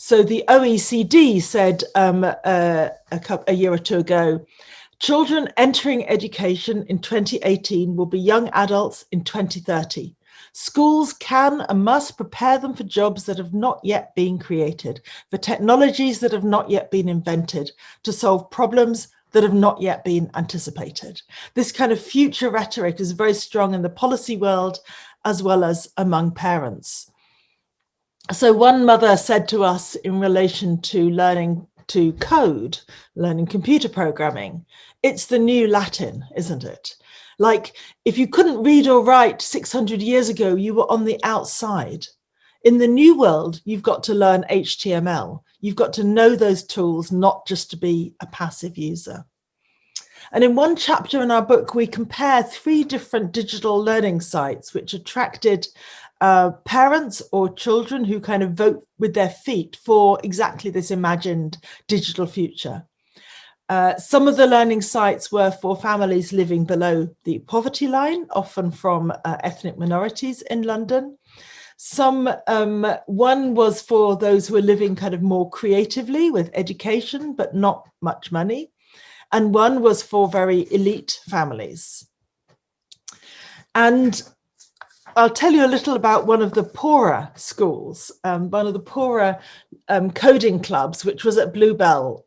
Speaker 4: So the OECD said a year or two ago, children entering education in 2018 will be young adults in 2030. Schools can and must prepare them for jobs that have not yet been created, for technologies that have not yet been invented, to solve problems that have not yet been anticipated. This kind of future rhetoric is very strong in the policy world as well as among parents. So one mother said to us in relation to learning to code, learning computer programming, it's the new Latin, isn't it? Like if you couldn't read or write 600 years ago, you were on the outside. In the new world, you've got to learn HTML. You've got to know those tools, not just to be a passive user. And in one chapter in our book, we compare 3 different digital learning sites which attracted parents or children who kind of vote with their feet for exactly this imagined digital future. Some of the learning sites were for families living below the poverty line, often from ethnic minorities in London. One was for those who were living kind of more creatively with education, but not much money. And one was for very elite families. And I'll tell you a little about one of the poorer schools, one of the poorer coding clubs, which was at Bluebell,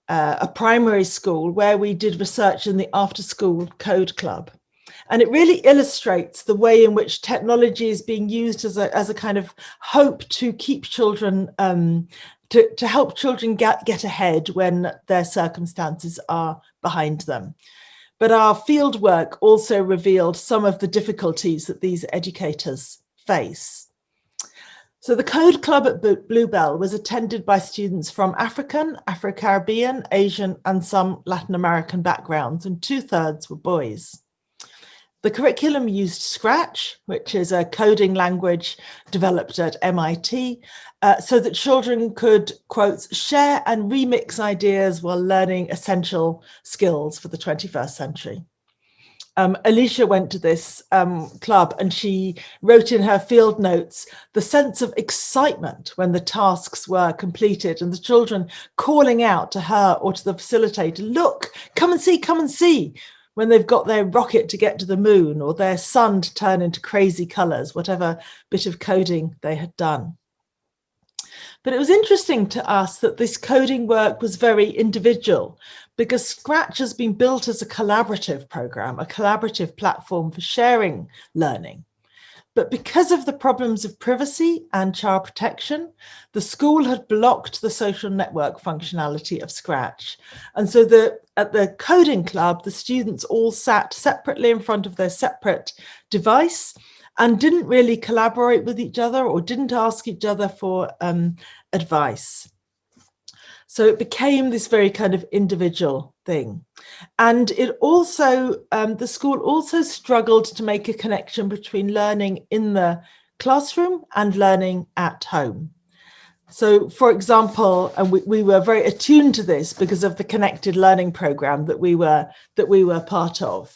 Speaker 4: a primary school where we did research in the after-school code club. And it really illustrates the way in which technology is being used as a kind of hope to keep children, to help children get ahead when their circumstances are behind them. But our fieldwork also revealed some of the difficulties that these educators face. So the Code Club at Bluebell was attended by students from African, Afro-Caribbean, Asian, and some Latin American backgrounds, and 2/3 were boys. The curriculum used Scratch, which is a coding language developed at MIT, so that children could, quote, share and remix ideas while learning essential skills for the 21st century. Alicia went to this club and she wrote in her field notes the sense of excitement when the tasks were completed and the children calling out to her or to the facilitator, look, come and see, when they've got their rocket to get to the moon or their sun to turn into crazy colors, whatever bit of coding they had done. But it was interesting to us that this coding work was very individual, because Scratch has been built as a collaborative program, a collaborative platform for sharing learning. But because of the problems of privacy and child protection, the school had blocked the social network functionality of Scratch. And so at the coding club, the students all sat separately in front of their separate device and didn't really collaborate with each other or didn't ask each other for advice. So it became this very kind of individual thing. And it also, the school also struggled to make a connection between learning in the classroom and learning at home. So, for example, and we were very attuned to this because of the connected learning program that we were part of.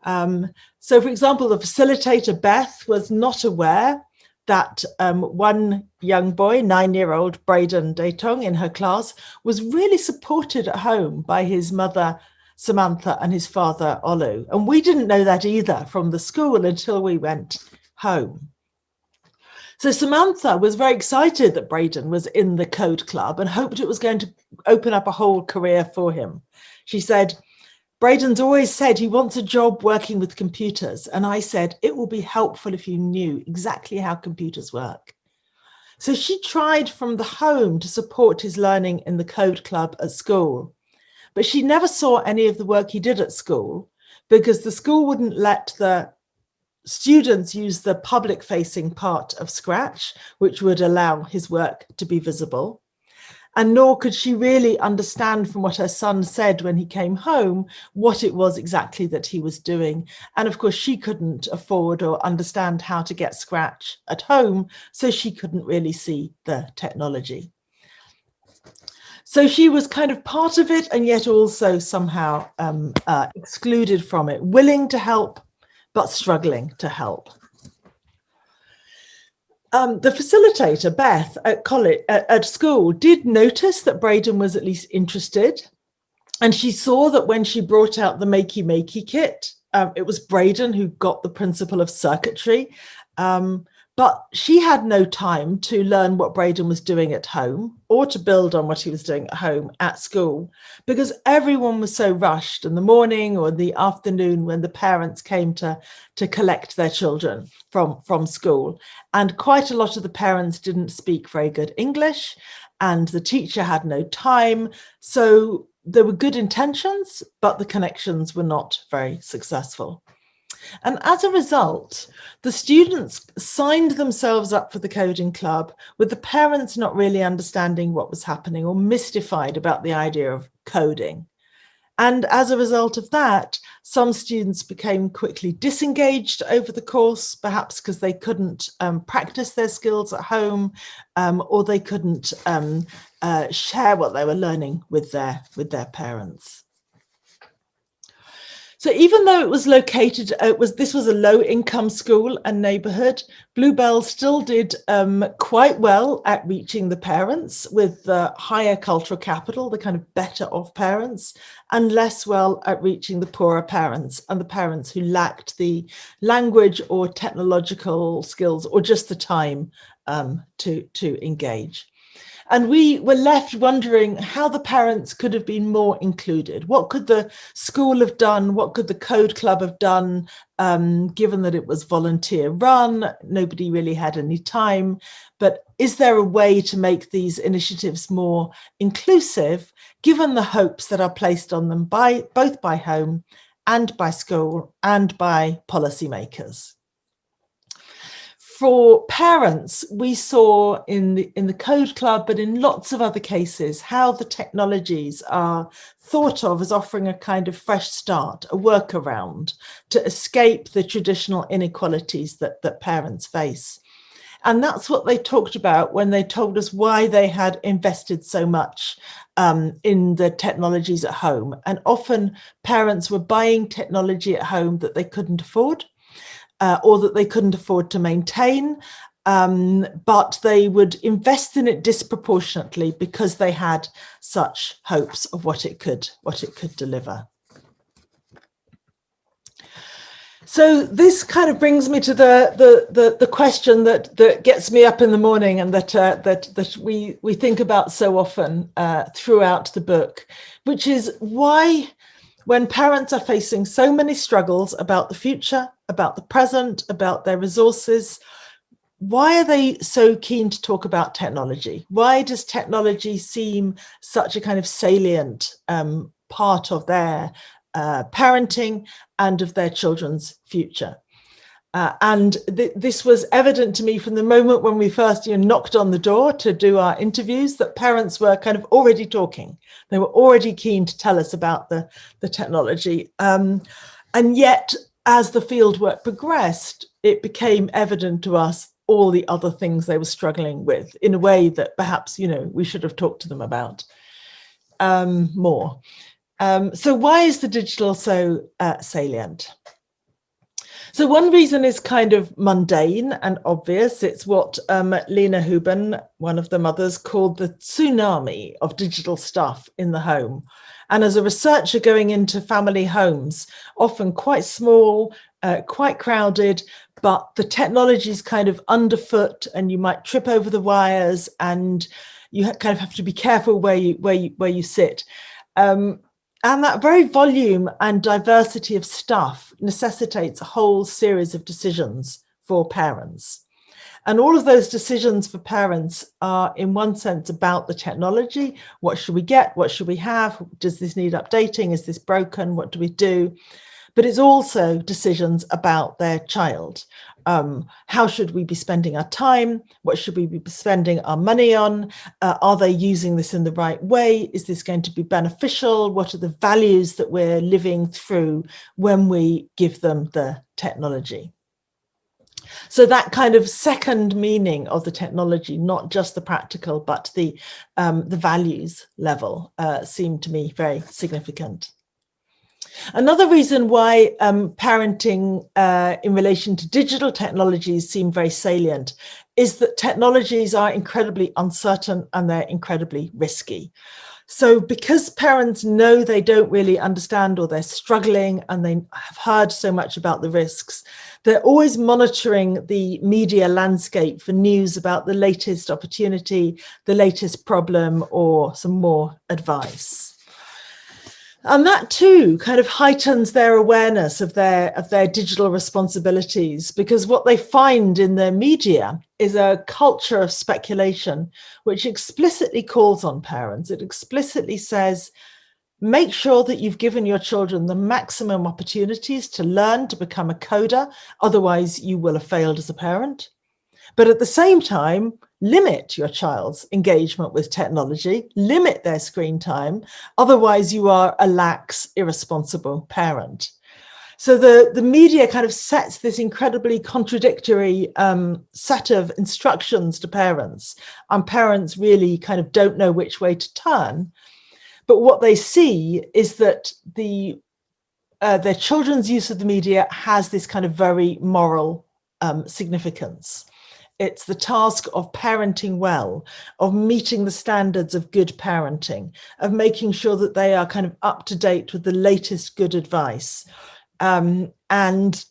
Speaker 4: So, for example, the facilitator, Beth, was not aware that one young boy, 9-year-old Braden Daytong in her class, was really supported at home by his mother, Samantha, and his father, Olu. And we didn't know that either from the school until we went home. So Samantha was very excited that Braden was in the code club and hoped it was going to open up a whole career for him. She said, Braden's always said he wants a job working with computers. And I said, it will be helpful if you knew exactly how computers work. So she tried from the home to support his learning in the code club at school. But she never saw any of the work he did at school because the school wouldn't let the students use the public-facing part of Scratch, which would allow his work to be visible. And nor could she really understand from what her son said when he came home what it was exactly that he was doing. And of course, she couldn't afford or understand how to get Scratch at home, so she couldn't really see the technology. So she was kind of part of it and yet also somehow excluded from it, willing to help, but struggling to help. The facilitator, Beth, at school, did notice that Braden was at least interested. And she saw that when she brought out the Makey Makey kit, it was Braden who got the principle of circuitry. But she had no time to learn what Braden was doing at home or to build on what he was doing at home at school, because everyone was so rushed in the morning or in the afternoon when the parents came to collect their children from school. And quite a lot of the parents didn't speak very good English and the teacher had no time. So there were good intentions, but the connections were not very successful. And as a result, the students signed themselves up for the coding club with the parents not really understanding what was happening or mystified about the idea of coding. And as a result of that, some students became quickly disengaged over the course, perhaps because they couldn't practice their skills at home or they couldn't share what they were learning with their parents. So even though it was located, this was a low-income school and neighbourhood, Bluebell still did quite well at reaching the parents with the higher cultural capital, the kind of better off parents, and less well at reaching the poorer parents and the parents who lacked the language or technological skills or just the time to engage. And we were left wondering how the parents could have been more included. What could the school have done? What could the code club have done, given that it was volunteer run? Nobody really had any time. But is there a way to make these initiatives more inclusive, given the hopes that are placed on them both by home and by school and by policymakers? For parents, we saw in the Code Club, but in lots of other cases, how the technologies are thought of as offering a kind of fresh start, a workaround to escape the traditional inequalities that parents face. And that's what they talked about when they told us why they had invested so much in the technologies at home. And often parents were buying technology at home that they couldn't afford. Or that they couldn't afford to maintain, but they would invest in it disproportionately because they had such hopes of what it could deliver. So this kind of brings me to the question that gets me up in the morning, and that we think about so often throughout the book, which is why, when parents are facing so many struggles about the future, about the present, about their resources, why are they so keen to talk about technology? Why does technology seem such a kind of salient part of their parenting and of their children's future? And this was evident to me from the moment when we first knocked on the door to do our interviews, that parents were kind of already talking. They were already keen to tell us about the technology. And yet, as the fieldwork progressed, it became evident to us all the other things they were struggling with in a way that perhaps, we should have talked to them about more. So why is the digital so salient? So one reason is kind of mundane and obvious. It's what Lena Huben, one of the mothers, called the tsunami of digital stuff in the home. And as a researcher going into family homes, often quite small, quite crowded, but the technology is kind of underfoot, and you might trip over the wires, and you kind of have to be careful where you sit. And that very volume and diversity of stuff necessitates a whole series of decisions for parents. And all of those decisions for parents are, in one sense, about the technology. What should we get? What should we have? Does this need updating? Is this broken? What do we do? But it's also decisions about their child. How should we be spending our time? What should we be spending our money on? Are they using this in the right way? Is this going to be beneficial? What are the values that we're living through when we give them the technology? So that kind of second meaning of the technology, not just the practical, but the values level, seemed to me very significant. Another reason why parenting in relation to digital technologies seem very salient is that technologies are incredibly uncertain and they're incredibly risky. So because parents know they don't really understand, or they're struggling and they have heard so much about the risks, they're always monitoring the media landscape for news about the latest opportunity, the latest problem, or some more advice. And that too kind of heightens their awareness of their digital responsibilities, because what they find in the media is a culture of speculation, which explicitly calls on parents. It explicitly says, make sure that you've given your children the maximum opportunities to learn to become a coder, otherwise you will have failed as a parent. But at the same time, limit your child's engagement with technology, limit their screen time, otherwise you are a lax, irresponsible parent. So the media kind of sets this incredibly contradictory set of instructions to parents, and parents really kind of don't know which way to turn. But what they see is that their children's use of the media has this kind of very moral significance. It's the task of parenting well, of meeting the standards of good parenting, of making sure that they are kind of up to date with the latest good advice. And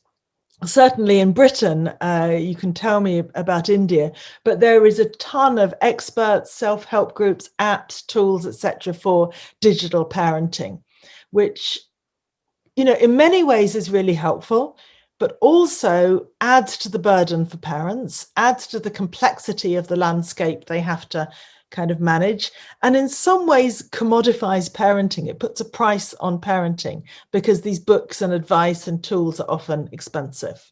Speaker 4: certainly in Britain, you can tell me about India, but there is a ton of experts, self-help groups, apps, tools, etc. for digital parenting, which, in many ways is really helpful, but also adds to the burden for parents, adds to the complexity of the landscape they have to kind of manage, and in some ways commodifies parenting. It puts a price on parenting because these books and advice and tools are often expensive.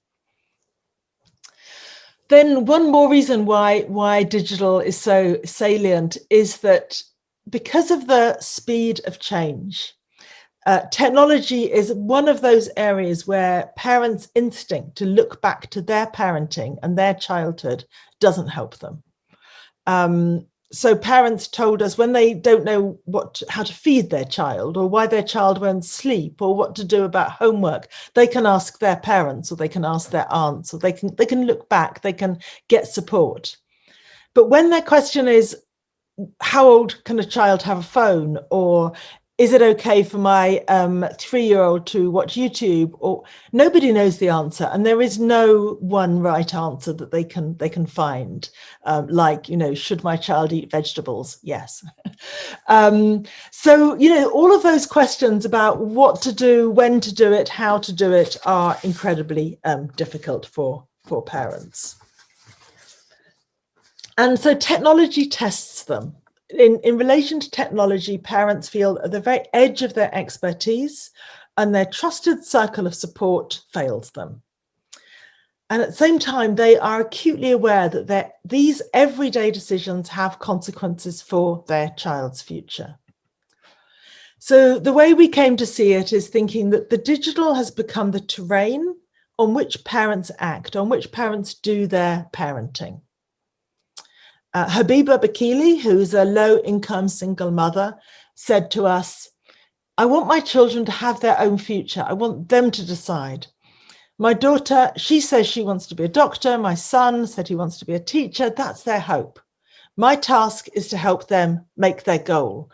Speaker 4: Then one more reason why digital is so salient is that because of the speed of change, technology is one of those areas where parents' instinct to look back to their parenting and their childhood doesn't help them. So parents told us when they don't know how to feed their child, or why their child won't sleep, or what to do about homework, they can ask their parents, or they can ask their aunts, or they can look back, they can get support. But when their question is, how old can a child have a phone, or is it okay for my 3-year-old to watch YouTube? Or nobody knows the answer, and there is no one right answer that they can find. Like, you know, should my child eat vegetables? Yes. So, you know, all of those questions about what to do, when to do it, how to do it are incredibly difficult for parents. And so technology tests them. In relation to technology, parents feel at the very edge of their expertise, and their trusted circle of support fails them. And at the same time, they are acutely aware that these everyday decisions have consequences for their child's future. So the way we came to see it is thinking that the digital has become the terrain on which parents act, on which parents do their parenting. Habiba Bakili, who's a low-income single mother, said to us, "I want my children to have their own future. I want them to decide. My daughter, she says she wants to be a doctor. My son said he wants to be a teacher. That's their hope. My task is to help them make their goal.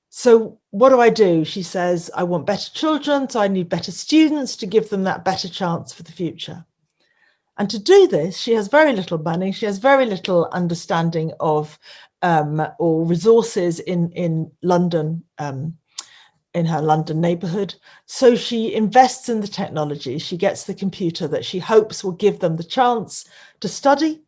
Speaker 4: So what do I do?" She says, "I want better children, so I need better students to give them that better chance for the future." And to do this, she has very little money. She has very little understanding of or resources in London, in her London neighborhood. So she invests in the technology. She gets the computer that she hopes will give them the chance to study,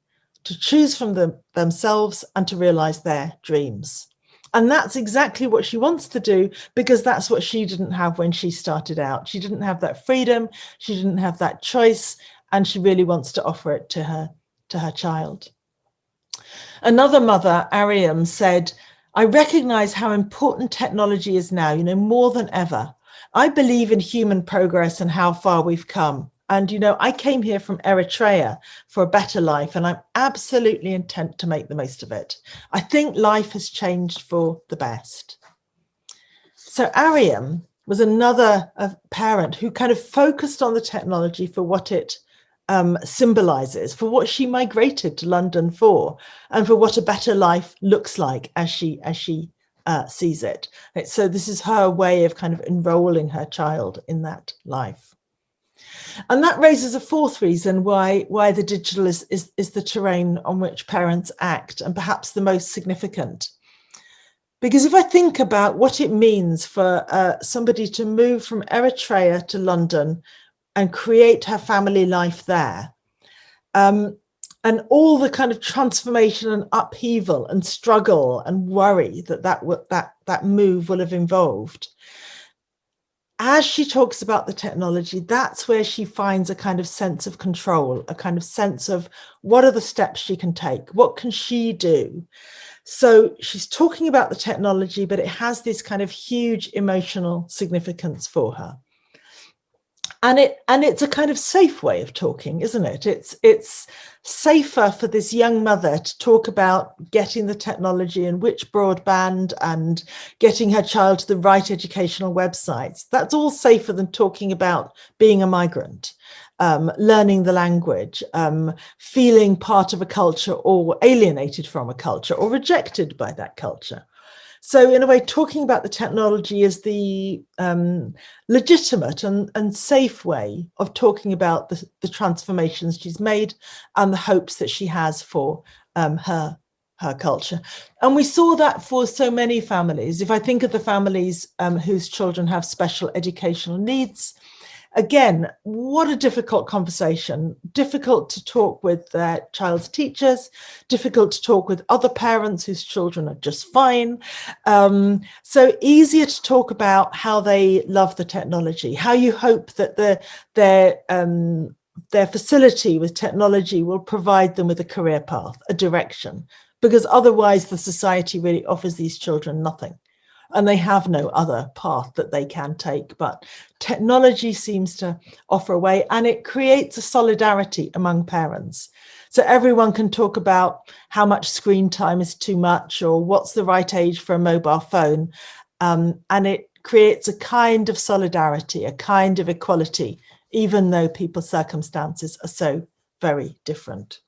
Speaker 4: to choose from themselves, and to realize their dreams. And that's exactly what she wants to do, because that's what she didn't have when she started out. She didn't have that freedom. She didn't have that choice. And she really wants to offer it to her child. Another mother, Ariam, said, "I recognize how important technology is now, you know, more than ever. I believe in human progress and how far we've come. And, you know, I came here from Eritrea for a better life, and I'm absolutely intent to make the most of it. I think life has changed for the best." So Ariam was another parent who kind of focused on the technology for what it symbolizes, for what she migrated to London for, and for what a better life looks like as she sees it. So this is her way of kind of enrolling her child in that life. And that raises a fourth reason why the digital is the terrain on which parents act, and perhaps the most significant. Because if I think about what it means for somebody to move from Eritrea to London and create her family life there, and all the kind of transformation and upheaval and struggle and worry that move will have involved, as she talks about the technology, that's where she finds a kind of sense of control, a kind of sense of what are the steps she can take, what can she do. So she's talking about the technology, but it has this kind of huge emotional significance for her. And it's a kind of safe way of talking, isn't it? It's safer for this young mother to talk about getting the technology and which broadband and getting her child to the right educational websites. That's all safer than talking about being a migrant, learning the language, feeling part of a culture or alienated from a culture or rejected by that culture. So in a way, talking about the technology is the legitimate and safe way of talking about the transformations she's made and the hopes that she has for her culture. And we saw that for so many families. If I think of the families whose children have special educational needs, again, what a difficult conversation, difficult to talk with their child's teachers, difficult to talk with other parents whose children are just fine. So easier to talk about how they love the technology, how you hope that their facility with technology will provide them with a career path, a direction, because otherwise the society really offers these children nothing. And they have no other path that they can take. But technology seems to offer a way, and it creates a solidarity among parents. So everyone can talk about how much screen time is too much or what's the right age for a mobile phone. And it creates a kind of solidarity, a kind of equality, even though people's circumstances are so very different.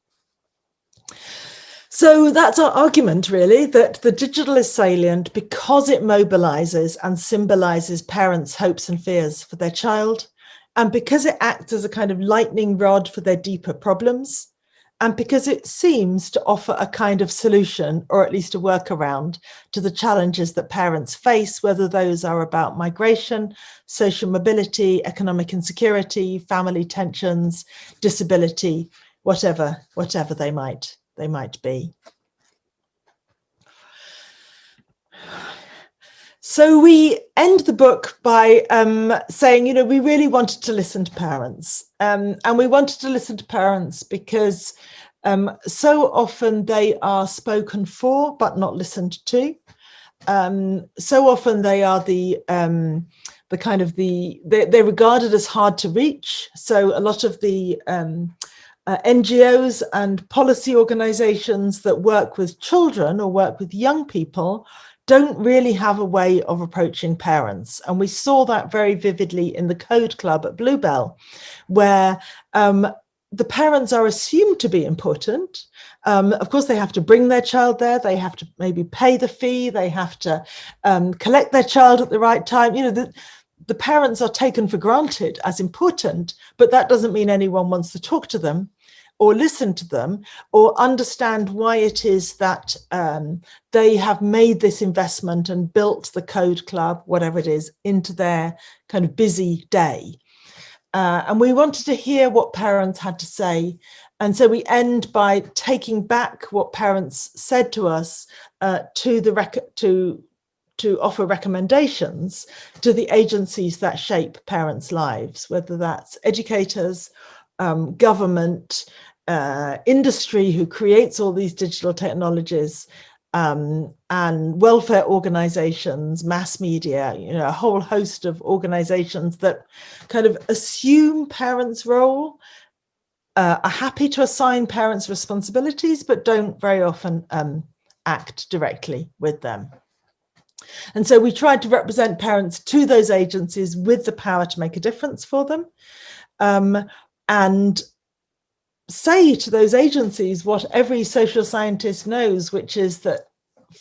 Speaker 4: So that's our argument, really, that the digital is salient because it mobilizes and symbolizes parents' hopes and fears for their child, and because it acts as a kind of lightning rod for their deeper problems, and because it seems to offer a kind of solution, or at least a workaround, to the challenges that parents face, whether those are about migration, social mobility, economic insecurity, family tensions, disability, whatever they might be. So we end the book by saying, we really wanted to listen to parents. And we wanted to listen to parents because so often they are spoken for, but not listened to. So often they are they're regarded as hard to reach. So a lot of the NGOs and policy organizations that work with children or work with young people don't really have a way of approaching parents. And we saw that very vividly in the Code Club at Bluebell, where the parents are assumed to be important. Of course, they have to bring their child there. They have to maybe pay the fee. They have to collect their child at the right time. The parents are taken for granted as important, but that doesn't mean anyone wants to talk to them or listen to them or understand why it is that they have made this investment and built the Code Club, whatever it is, into their kind of busy day. And we wanted to hear what parents had to say. And so we end by taking back what parents said to us to offer recommendations to the agencies that shape parents' lives, whether that's educators, government, industry who creates all these digital technologies, and welfare organizations, mass media, a whole host of organizations that kind of assume parents' role, are happy to assign parents responsibilities, but don't very often act directly with them. And so we tried to represent parents to those agencies with the power to make a difference for them, and say to those agencies what every social scientist knows, which is that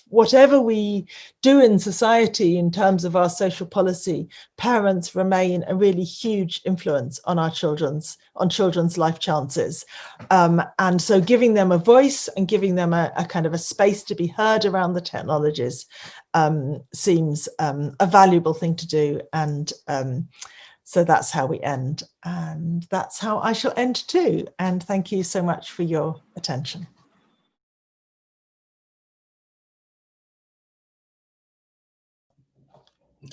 Speaker 4: whatever we do in society in terms of our social policy, parents remain a really huge influence on our children's life chances. And so giving them a voice and giving them a kind of a space to be heard around the technologies seems a valuable thing to do. And so that's how we end. And that's how I shall end too. And thank you so much for your attention.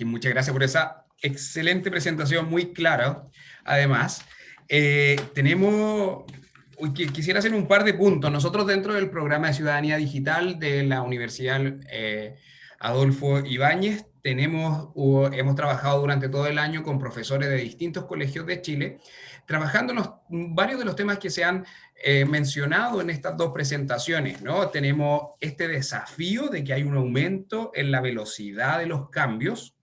Speaker 1: Muchas gracias por esa excelente presentación, muy clara. Además, quisiera hacer un par de puntos. Nosotros dentro del programa de Ciudadanía Digital de la Universidad Adolfo Ibáñez hemos trabajado durante todo el año con profesores de distintos colegios de Chile, trabajando varios de los temas que se han mencionado en estas dos presentaciones, ¿no? Tenemos este desafío de que hay un aumento en la velocidad de los cambios.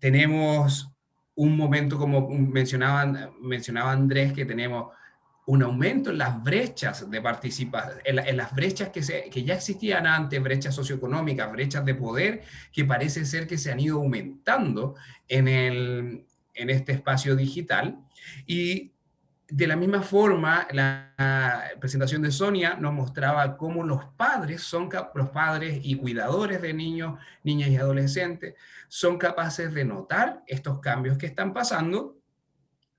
Speaker 1: Tenemos un momento, como mencionaba Andrés, que tenemos un aumento en las brechas de participación, en las brechas que ya existían antes, brechas socioeconómicas, brechas de poder, que parece ser que se han ido aumentando en este espacio digital. Y de la misma forma, la presentación de Sonia nos mostraba cómo los padres y cuidadores de niños, niñas y adolescentes son capaces de notar estos cambios que están pasando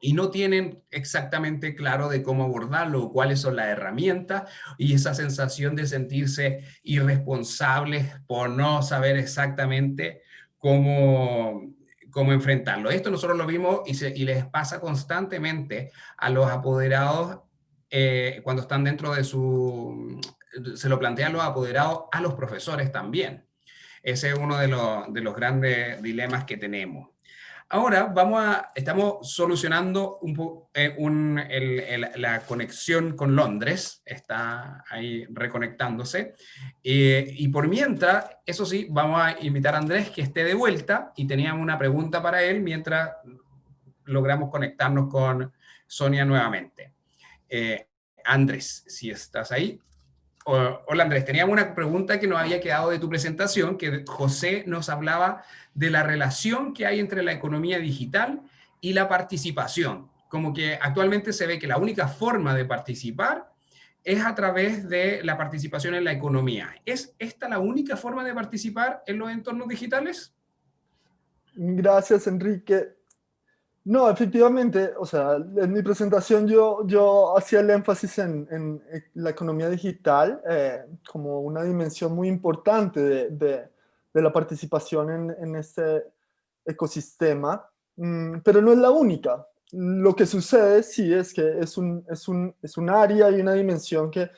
Speaker 1: y no tienen exactamente claro de cómo abordarlo o cuáles son las herramientas, y esa sensación de sentirse irresponsables por no saber exactamente cómo enfrentarlo. Esto nosotros lo vimos y les pasa constantemente a los apoderados cuando están dentro de se lo plantean los apoderados a los profesores también. Ese es uno de los grandes dilemas que tenemos. Ahora estamos solucionando la conexión con Londres, está ahí reconectándose, y por mientras, eso sí, vamos a invitar a Andrés que esté de vuelta, y teníamos una pregunta para él mientras logramos conectarnos con Sonia nuevamente. Andrés, si estás ahí. Hola Andrés, teníamos una pregunta que nos había quedado de tu presentación, que José nos hablaba de la relación que hay entre la economía digital y la participación. Como que actualmente se ve que la única forma de participar es a través de la participación en la economía. ¿Es esta la única forma de participar en los entornos digitales?
Speaker 3: Gracias, Enrique. No, efectivamente, o sea, en mi presentación yo hacía el énfasis en la economía digital como una dimensión muy importante de la participación en este ecosistema, pero no es la única. Lo que sucede sí es que es un área y una dimensión que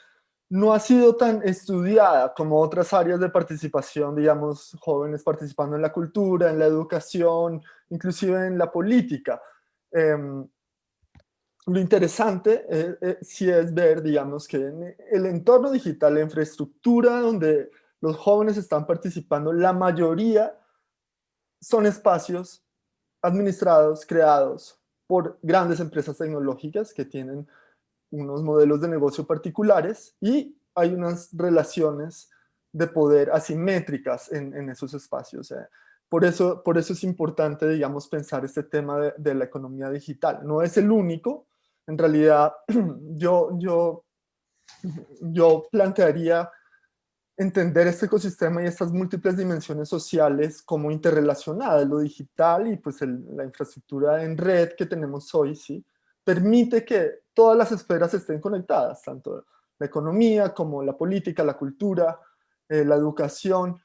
Speaker 3: no ha sido tan estudiada como otras áreas de participación, digamos, jóvenes participando en la cultura, en la educación, inclusive en la política. Lo interesante sí es ver, digamos, que en el entorno digital, la infraestructura donde los jóvenes están participando, la mayoría son espacios administrados, creados por grandes empresas tecnológicas que tienen unos modelos de negocio particulares y hay unas relaciones de poder asimétricas en esos espacios. Por eso es importante, digamos, pensar este tema de la economía digital. No es el único. En realidad, yo plantearía entender este ecosistema y estas múltiples dimensiones sociales como interrelacionadas. Lo digital y pues la infraestructura en red que tenemos hoy, ¿sí?, permite que todas las esferas estén conectadas, tanto la economía como la política, la cultura, la educación,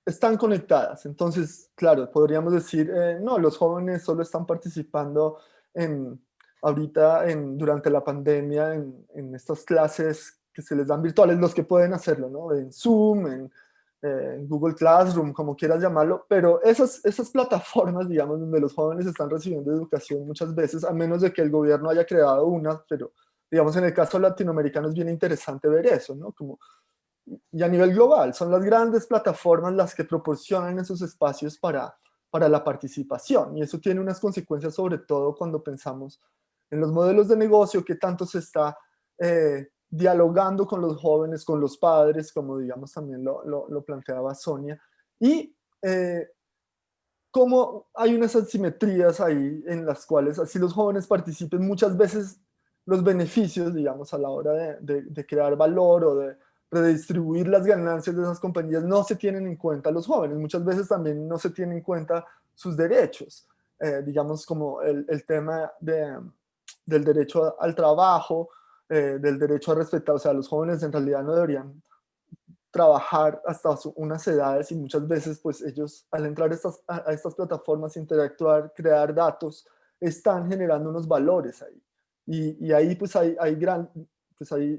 Speaker 3: están conectadas. Entonces, claro, podríamos decir, no, los jóvenes solo están participando durante la pandemia en estas clases que se les dan virtuales, los que pueden hacerlo, ¿no? En Zoom, en Google Classroom, como quieras llamarlo, pero esas plataformas, digamos, donde los jóvenes están recibiendo educación muchas veces, a menos de que el gobierno haya creado una, pero digamos en el caso latinoamericano es bien interesante ver eso, ¿no? Y a nivel global, son las grandes plataformas las que proporcionan esos espacios para la participación, y eso tiene unas consecuencias sobre todo cuando pensamos en los modelos de negocio, que tanto se está dialogando con los jóvenes, con los padres, como digamos también lo planteaba Sonia, y cómo hay unas asimetrías ahí en las cuales así los jóvenes participen, muchas veces los beneficios, digamos, a la hora de crear valor o de redistribuir las ganancias de esas compañías no se tienen en cuenta los jóvenes. Muchas veces también no se tienen en cuenta sus derechos, digamos como el tema del derecho al trabajo, del derecho a respetar, o sea, los jóvenes en realidad no deberían trabajar hasta unas edades, y muchas veces pues ellos al entrar a estas plataformas, interactuar, crear datos, están generando unos valores ahí. Y ahí pues hay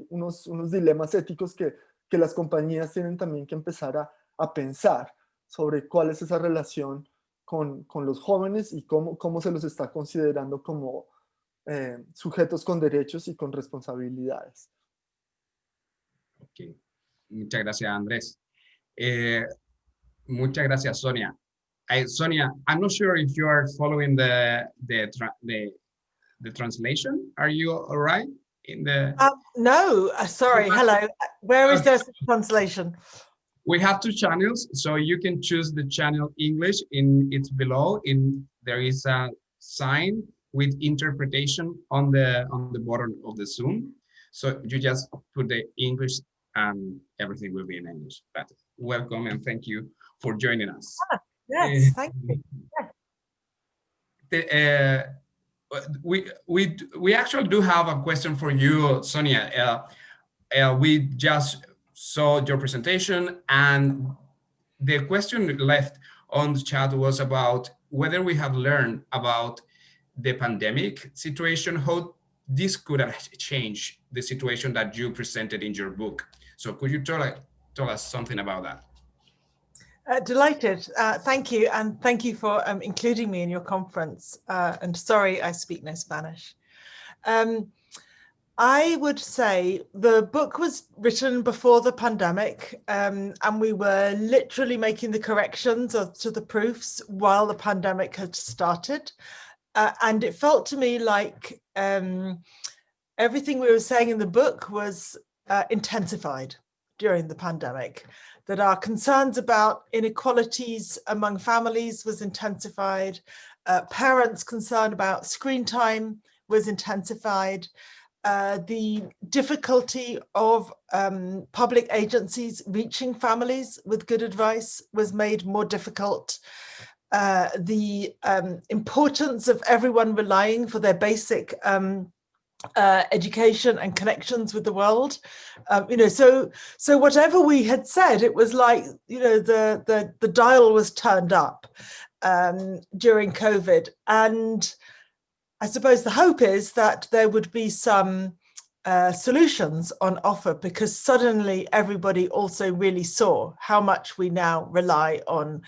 Speaker 3: unos dilemas éticos que las compañías tienen también que empezar a pensar sobre cuál es esa relación con los jóvenes y cómo se los está considerando como sujetos con derechos y con responsabilidades.
Speaker 1: Okay. Muchas gracias, Andrés. Muchas gracias, Sonia. Sonia, I'm not sure if you are following the translation. Are you all right in the?
Speaker 4: No, sorry. Hello. Where is there translation?
Speaker 1: We have two channels, so you can choose the channel English. It's below. There is a sign with interpretation on the bottom of the Zoom. So you just put the English and everything will be in English. But welcome and thank you for joining us.
Speaker 4: Yes, thank you.
Speaker 1: We actually do have a question for you, Sonia. We just saw your presentation, and the question left on the chat was about whether we have learned about the pandemic situation, how this could have changed the situation that you presented in your book. So could you tell us something about that?
Speaker 4: Delighted. Thank you. And thank you for including me in your conference. And sorry, I speak no Spanish. I would say the book was written before the pandemic, and we were literally making the corrections to the proofs while the pandemic had started. And it felt to me like everything we were saying in the book was intensified during the pandemic, that our concerns about inequalities among families was intensified, parents' concern about screen time was intensified, the difficulty of public agencies reaching families with good advice was made more difficult. The importance of everyone relying for their basic education and connections with the world, so whatever we had said, it was like, the dial was turned up during COVID. And I suppose the hope is that there would be some solutions on offer, because suddenly everybody also really saw how much we now rely on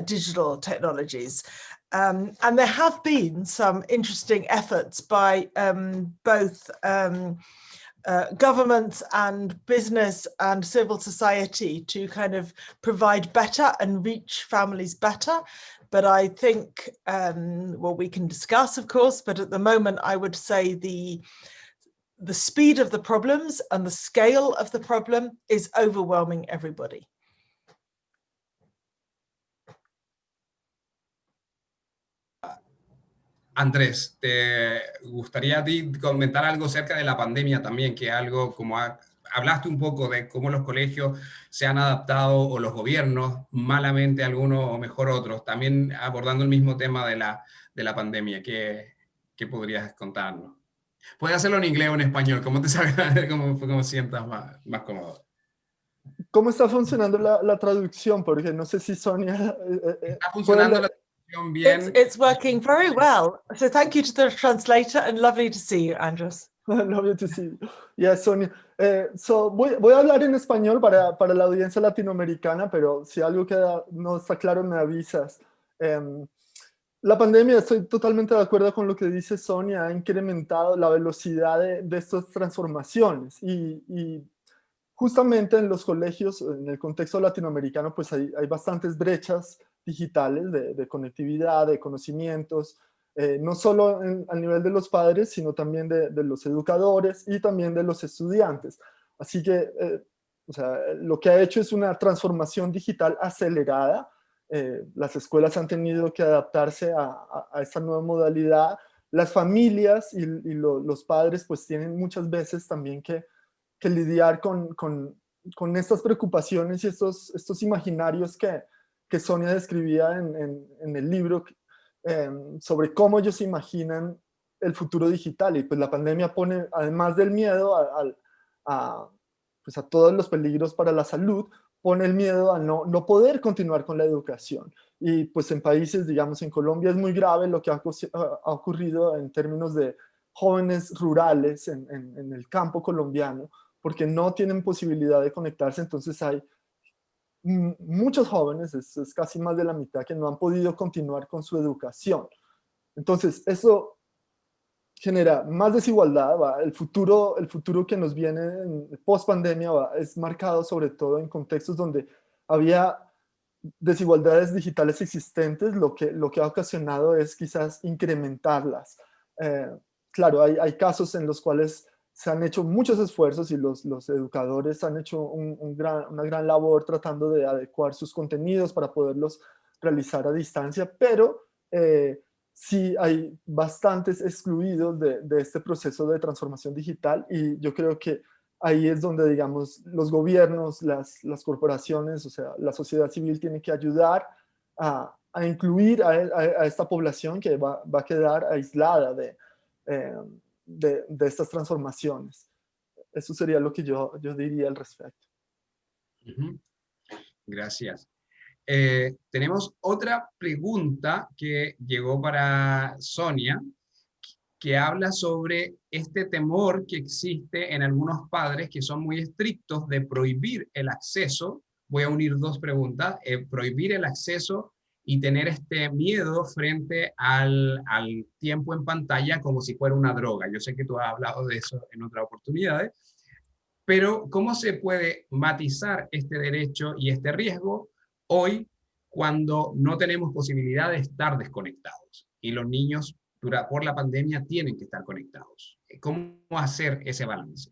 Speaker 4: digital technologies. And there have been some interesting efforts by both governments and business and civil society to kind of provide better and reach families better. But I think, well, we can discuss, of course, but at the moment, I would say the speed of the problems and the scale of the problem is overwhelming everybody.
Speaker 1: Andrés, ¿te gustaría a ti comentar algo acerca de la pandemia también? Que algo como hablaste un poco de cómo los colegios se han adaptado, o los gobiernos, malamente algunos o mejor otros, también abordando el mismo tema de la pandemia. ¿Qué podrías contarnos? Puedes hacerlo en inglés o en español, como te salga, como sientas más cómodo.
Speaker 3: ¿Cómo está funcionando la traducción? Porque no sé si Sonia...
Speaker 1: ¿Está funcionando la traducción bien?
Speaker 4: It's working very well. So thank you to the translator, and lovely to see you, Andres.
Speaker 3: Lovely to see you. Yes, Sonia. Voy a hablar en español para la audiencia latinoamericana, pero si algo no está claro me avisas. La pandemia, estoy totalmente de acuerdo con lo que dice Sonia, ha incrementado la velocidad de estas transformaciones y justamente en los colegios, en el contexto latinoamericano, pues hay bastantes brechas digitales de conectividad, de conocimientos, no solo al nivel de los padres, sino también de los educadores y también de los estudiantes. Así que, lo que ha hecho es una transformación digital acelerada. Las escuelas han tenido que adaptarse a esta nueva modalidad. Las familias y los padres pues tienen muchas veces también que lidiar con estas preocupaciones y estos imaginarios que Sonia describía en el libro sobre cómo ellos se imaginan el futuro digital. Y pues la pandemia pone, además del miedo a todos los peligros para la salud, pone el miedo a no poder continuar con la educación. Y pues en países, digamos en Colombia, es muy grave lo que ha ocurrido en términos de jóvenes rurales en el campo colombiano, porque no tienen posibilidad de conectarse. Entonces hay muchos jóvenes, es casi más de la mitad, que no han podido continuar con su educación. Entonces eso genera más desigualdad. El futuro que nos viene en post-pandemia es marcado sobre todo en contextos donde había desigualdades digitales existentes. Lo que ha ocasionado es quizás incrementarlas. Claro, hay casos en los cuales se han hecho muchos esfuerzos y los educadores han hecho una gran labor tratando de adecuar sus contenidos para poderlos realizar a distancia, pero sí hay bastantes excluidos de este proceso de transformación digital, y yo creo que ahí es donde, digamos, los gobiernos, las corporaciones, o sea, la sociedad civil tiene que ayudar a incluir a esta población que va a quedar aislada de estas transformaciones. Eso sería lo que yo diría al respecto.
Speaker 1: Gracias. Tenemos otra pregunta que llegó para Sonia, que habla sobre este temor que existe en algunos padres que son muy estrictos de prohibir el acceso. Voy a unir dos preguntas: prohibir el acceso y tener este miedo frente al tiempo en pantalla como si fuera una droga. Yo sé que tú has hablado de eso en otras oportunidades, pero ¿cómo se puede matizar este derecho y este riesgo hoy cuando no tenemos posibilidad de estar desconectados y los niños por la pandemia tienen que estar conectados? ¿Cómo hacer ese balance?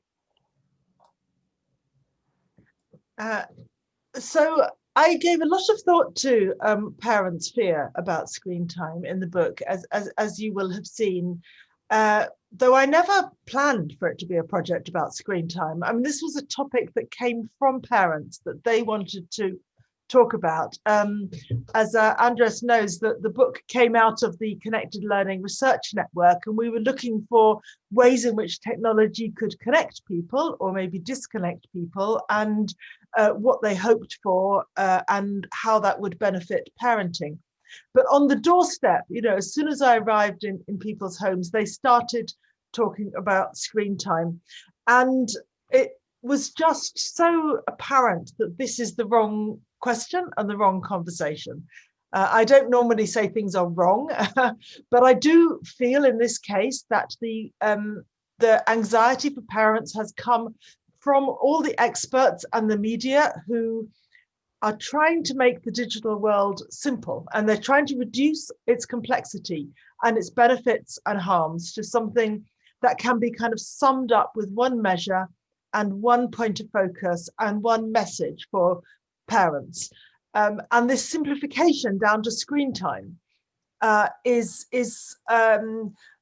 Speaker 4: So I gave a lot of thought to parents' fear about screen time in the book, as you will have seen, though I never planned for it to be a project about screen time. I mean, this was a topic that came from parents that they wanted to talk about. As Andres knows, the book came out of the Connected Learning Research Network, and we were looking for ways in which technology could connect people or maybe disconnect people, and what they hoped for and how that would benefit parenting. But on the doorstep, you know, as soon as I arrived in people's homes, they started talking about screen time. And it was just so apparent that this is the wrong question and the wrong conversation. I don't normally say things are wrong, but I do feel in this case that the anxiety for parents has come from all the experts and the media who are trying to make the digital world simple, and they're trying to reduce its complexity and its benefits and harms to something that can be kind of summed up with one measure and one point of focus and one message for parents. And this simplification down to screen time is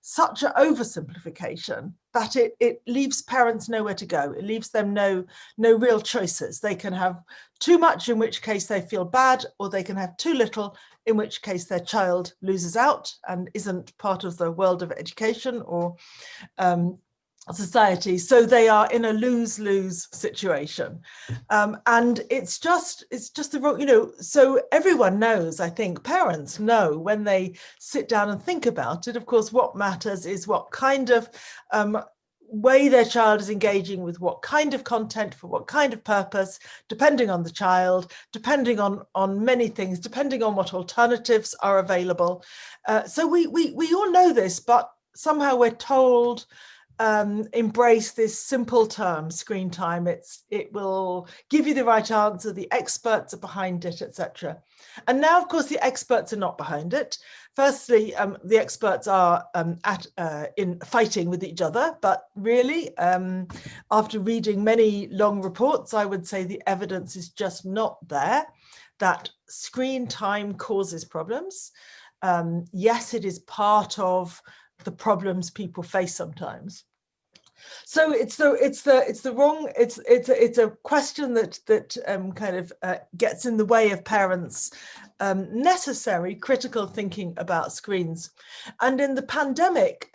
Speaker 4: such an oversimplification that it leaves parents nowhere to go. It leaves them no real choices. They can have too much, in which case they feel bad, or they can have too little, in which case their child loses out and isn't part of the world of education or society. So they are in a lose-lose situation, and it's just the wrong, you know. So everyone knows, I think parents know when they sit down and think about it, of course, what matters is what kind of way their child is engaging with what kind of content for what kind of purpose, depending on the child, depending on many things, depending on what alternatives are available. So we all know this, but somehow we're told embrace this simple term, screen time. It will give you the right answer. The experts are behind it, etc. And now, of course, the experts are not behind it. Firstly, the experts are in fighting with each other. But really, after reading many long reports, I would say the evidence is just not there that screen time causes problems. Yes, it is part of the problems people face sometimes. So it's a question that kind of gets in the way of parents' necessary critical thinking about screens. And in the pandemic,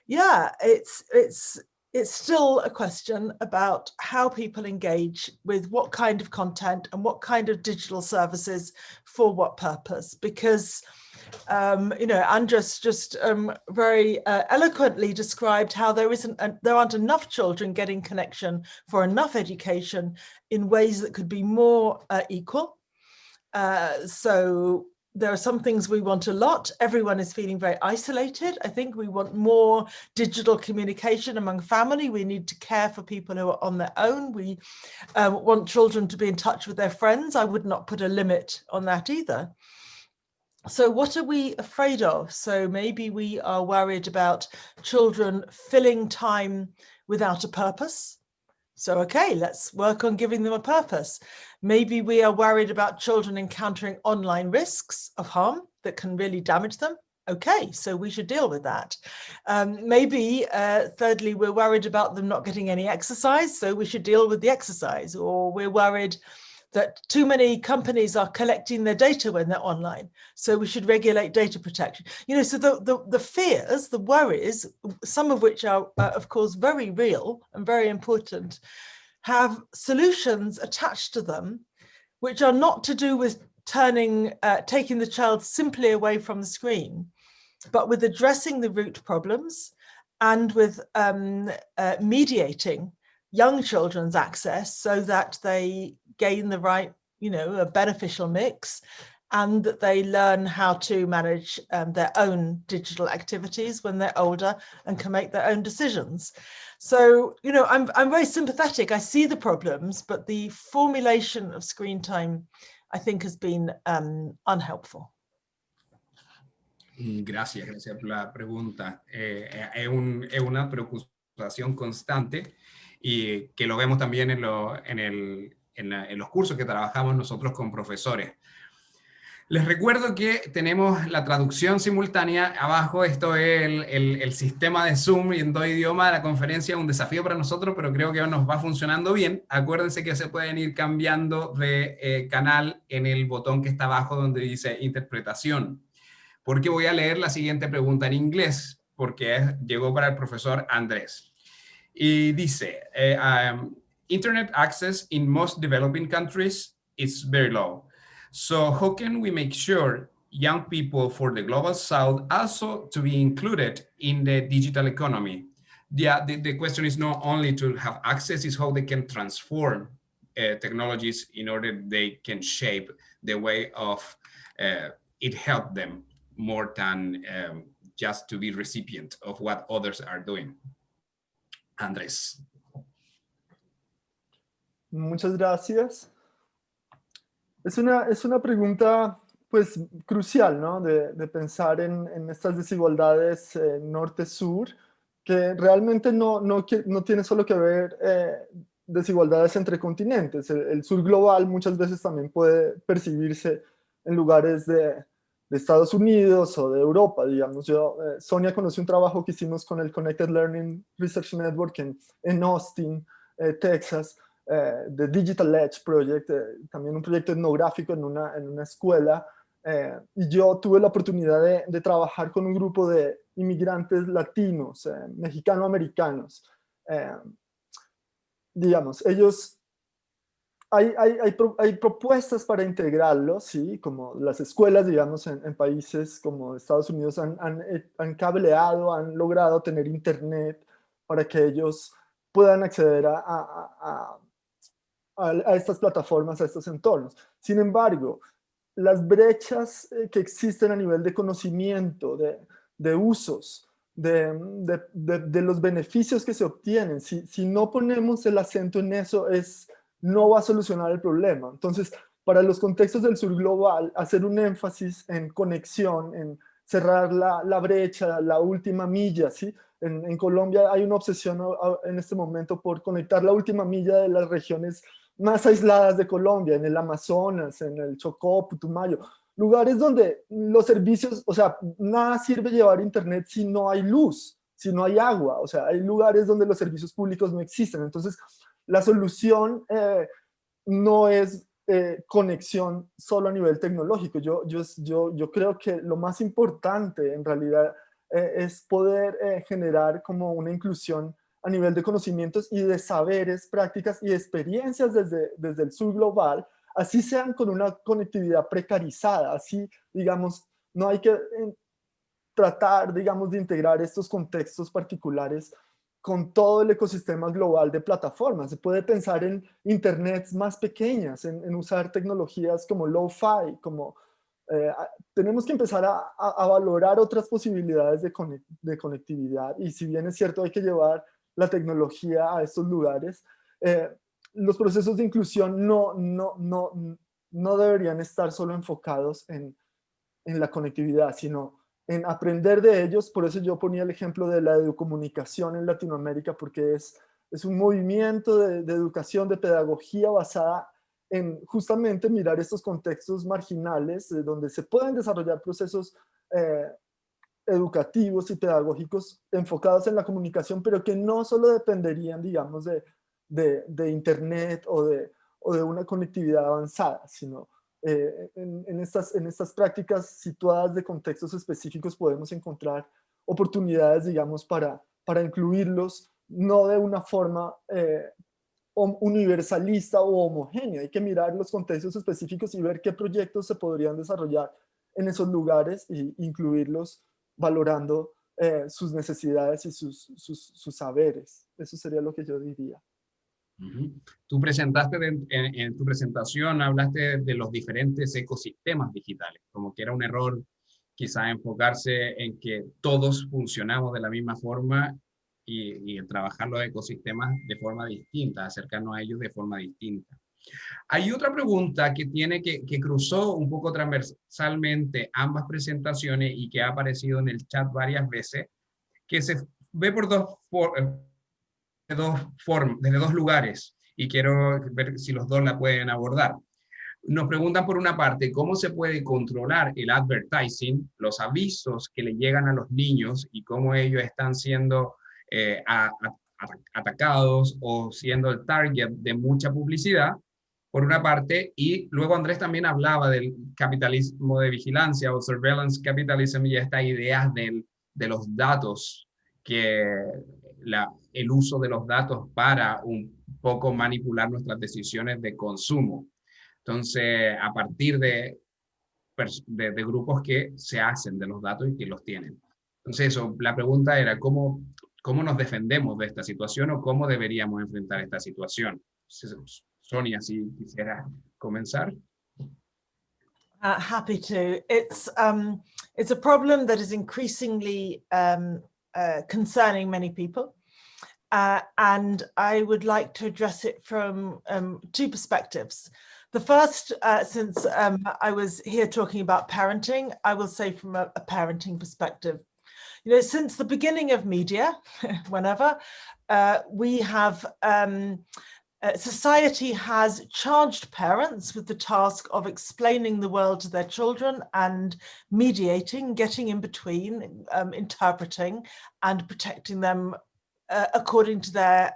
Speaker 4: yeah, it's still a question about how people engage with what kind of content and what kind of digital services for what purpose, because you know, Andres just very eloquently described how there aren't enough children getting connection for enough education in ways that could be more equal. So there are some things we want a lot. Everyone is feeling very isolated. I think we want more digital communication among family. We need to care for people who are on their own. We want children to be in touch with their friends. I would not put a limit on that either. So what are we afraid of? So maybe we are worried about children filling time without a purpose. So, okay, let's work on giving them a purpose. Maybe we are worried about children encountering online risks of harm that can really damage them. Okay, so we should deal with that. Maybe, thirdly, we're worried about them not getting any exercise, so we should deal with the exercise. Or we're worried that too many companies are collecting their data when they're online, so we should regulate data protection. You know, so the fears, the worries, some of which are, of course, very real and very important, have solutions attached to them, which are not to do with taking the child simply away from the screen, but with addressing the root problems and with mediating young children's access so that they gain the right, you know, a beneficial mix, and that they learn how to manage their own digital activities when they're older and can make their own decisions. So, you know, I'm very sympathetic. I see the problems, but the formulation of screen time, I think, has been unhelpful.
Speaker 1: Gracias por la pregunta. Es una preocupación constante y que lo vemos también en en los cursos que trabajamos nosotros con profesores. Les recuerdo que tenemos la traducción simultánea abajo. Esto es el sistema de Zoom y en todo idioma. La conferencia es un desafío para nosotros, pero creo que nos va funcionando bien. Acuérdense que se pueden ir cambiando de canal en el botón que está abajo donde dice interpretación. Porque voy a leer la siguiente pregunta en inglés, porque llegó para el profesor Andrés. Y dice, Internet access in most developing countries is very low. So how can we make sure young people for the global south also to be included in the digital economy? The question is not only to have access, is how they can transform technologies in order they can shape the way of it help them more than just to be recipient of what others are doing. Andrés.
Speaker 3: Muchas gracias. Es una pregunta pues crucial, ¿no? De pensar en estas desigualdades norte-sur, que realmente no tiene solo que ver desigualdades entre continentes. El sur global muchas veces también puede percibirse en lugares de Estados Unidos o de Europa, digamos. Sonia conoce un trabajo que hicimos con el Connected Learning Research Network en Austin, Texas, The Digital Edge Project, también un proyecto etnográfico en una escuela, y yo tuve la oportunidad de trabajar con un grupo de inmigrantes latinos, mexicano-americanos. Digamos, ellos, hay propuestas para integrarlos, ¿sí? Como las escuelas, digamos, en países como Estados Unidos han cableado, han logrado tener internet para que ellos puedan acceder a estas plataformas, a estos entornos. Sin embargo, las brechas que existen a nivel de conocimiento, de usos, de los beneficios que se obtienen, si no ponemos el acento en eso, no va a solucionar el problema. Entonces, para los contextos del sur global, hacer un énfasis en conexión, en cerrar la brecha, la última milla, ¿sí? En Colombia hay una obsesión en este momento por conectar la última milla de las regiones más aisladas de Colombia, en el Amazonas, en el Chocó, Putumayo, lugares donde los servicios, o sea, nada sirve llevar internet si no hay luz, si no hay agua, o sea, hay lugares donde los servicios públicos no existen. Entonces, la solución no es conexión solo a nivel tecnológico. Yo creo que lo más importante en realidad es poder generar como una inclusión a nivel de conocimientos y de saberes, prácticas y experiencias desde el sur global, así sean con una conectividad precarizada, así, digamos, no hay que tratar, digamos, de integrar estos contextos particulares con todo el ecosistema global de plataformas. Se puede pensar en internets más pequeñas, en usar tecnologías como low-fi, como tenemos que empezar a valorar otras posibilidades de conectividad, y si bien es cierto hay que llevar la tecnología a estos lugares, los procesos de inclusión no deberían estar solo enfocados en la conectividad, sino en aprender de ellos. Por eso yo ponía el ejemplo de la educomunicación en Latinoamérica, porque es un movimiento de educación, de pedagogía basada en justamente mirar estos contextos marginales donde se pueden desarrollar procesos educativos y pedagógicos enfocados en la comunicación, pero que no solo dependerían, digamos, de internet o de una conectividad avanzada, sino en estas prácticas situadas de contextos específicos podemos encontrar oportunidades, digamos, para incluirlos, no de una forma universalista o homogénea. Hay que mirar los contextos específicos y ver qué proyectos se podrían desarrollar en esos lugares e incluirlos valorando sus necesidades y sus saberes. Eso sería lo que yo diría.
Speaker 1: Tú presentaste en tu presentación, hablaste de los diferentes ecosistemas digitales, como que era un error quizá enfocarse en que todos funcionamos de la misma forma y trabajar los ecosistemas de forma distinta, acercarnos a ellos de forma distinta. Hay otra pregunta que cruzó un poco transversalmente ambas presentaciones y que ha aparecido en el chat varias veces, que se ve desde dos lugares, y quiero ver si los dos la pueden abordar. Nos preguntan por una parte, ¿cómo se puede controlar el advertising, los avisos que le llegan a los niños y cómo ellos están siendo atacados o siendo el target de mucha publicidad? Por una parte, y luego Andrés también hablaba del capitalismo de vigilancia o surveillance capitalism y estas ideas de los datos, el uso de los datos para un poco manipular nuestras decisiones de consumo. Entonces, a partir de grupos que se hacen de los datos y que los tienen. Entonces, eso, la pregunta era, ¿cómo nos defendemos de esta situación o cómo deberíamos enfrentar esta situación? Sonia, si quisiera comenzar.
Speaker 4: Happy to. It's a problem that is increasingly concerning many people. And I would like to address it from two perspectives. The first, since I was here talking about parenting, I will say from a parenting perspective. You know, since the beginning of media, whenever, we have, society has charged parents with the task of explaining the world to their children and mediating, getting in between, interpreting and protecting them according to their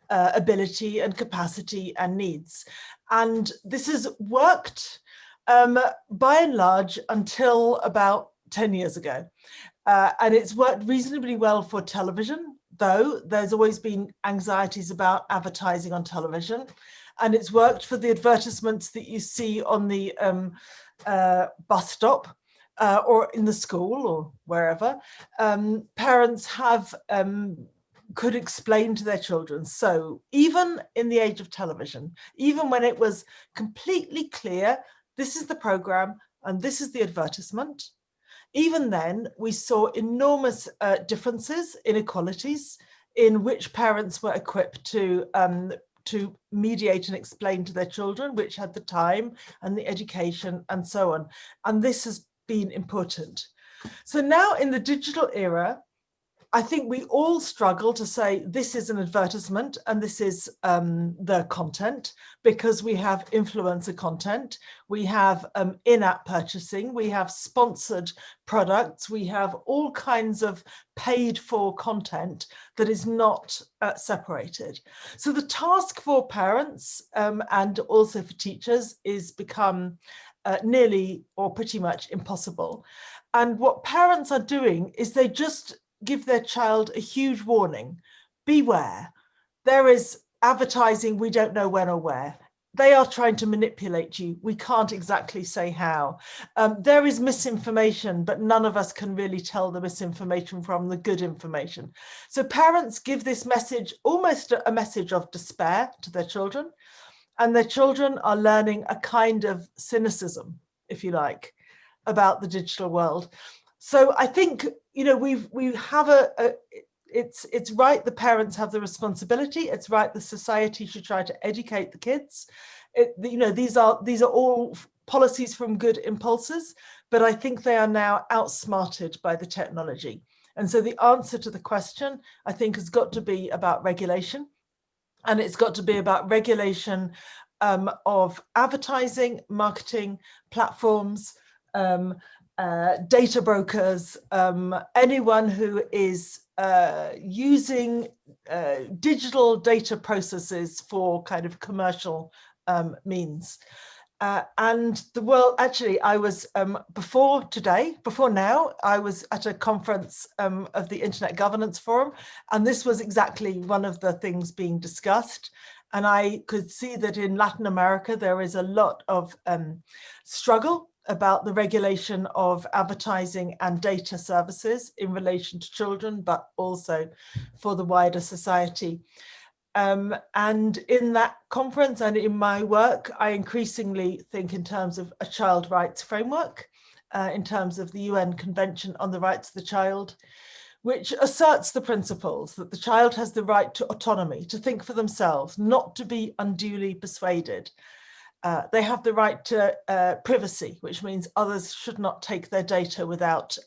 Speaker 4: ability and capacity and needs. And this has worked by and large until about 10 years ago. And it's worked reasonably well for television, though there's always been anxieties about advertising on television. And it's worked for the advertisements that you see on the bus stop or in the school or wherever. Parents have could explain to their children. So even in the age of television, even when it was completely clear, this is the program and this is the advertisement, even then we saw enormous differences, inequalities in which parents were equipped to mediate and explain to their children, which had the time and the education and so on. And this has been important. So now in the digital era, I think we all struggle to say this is an advertisement and this is the content, because we have influencer content, we have in-app purchasing, we have sponsored products, we have all kinds of paid for content that is not separated. So the task for parents and also for teachers is become nearly or pretty much impossible. And what parents are doing is they just give their child a huge warning. Beware. There is advertising, we don't know when or where. They are trying to manipulate you. We can't exactly say how. There is misinformation, but none of us can really tell the misinformation from the good information. So parents give this message, almost a message of despair to their children, and their children are learning a kind of cynicism, if you like, about the digital world. So I think, you know, we have it's right, the parents have the responsibility. It's right, the society should try to educate the kids. You know, these are all policies from good impulses, but I think they are now outsmarted by the technology. And so the answer to the question, I think, has got to be about regulation, and it's got to be about regulation of advertising, marketing, platforms, data brokers, anyone who is using digital data processes for kind of commercial means. And the world, actually, I was, before now, I was at a conference of the Internet Governance Forum, and this was exactly one of the things being discussed. And I could see that in Latin America, there is a lot of struggle about the regulation of advertising and data services in relation to children, but also for the wider society. And in that conference and in my work, I increasingly think in terms of a child rights framework, in terms of the UN Convention on the Rights of the Child, which asserts the principles that the child has the right to autonomy, to think for themselves, not to be unduly persuaded. They have the right to privacy, which means others should not take their data without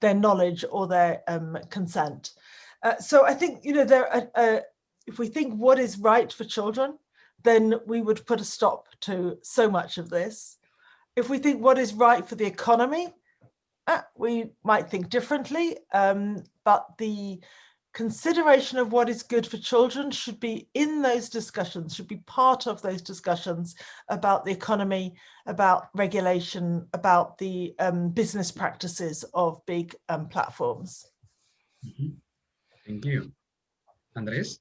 Speaker 4: their knowledge or their consent. So I think, you know, if we think what is right for children, then we would put a stop to so much of this. If we think what is right for the economy, we might think differently, but the consideration of what is good for children should be in those discussions, should be part of those discussions about the economy, about regulation, about the business practices of big platforms.
Speaker 1: Thank you. Andrés?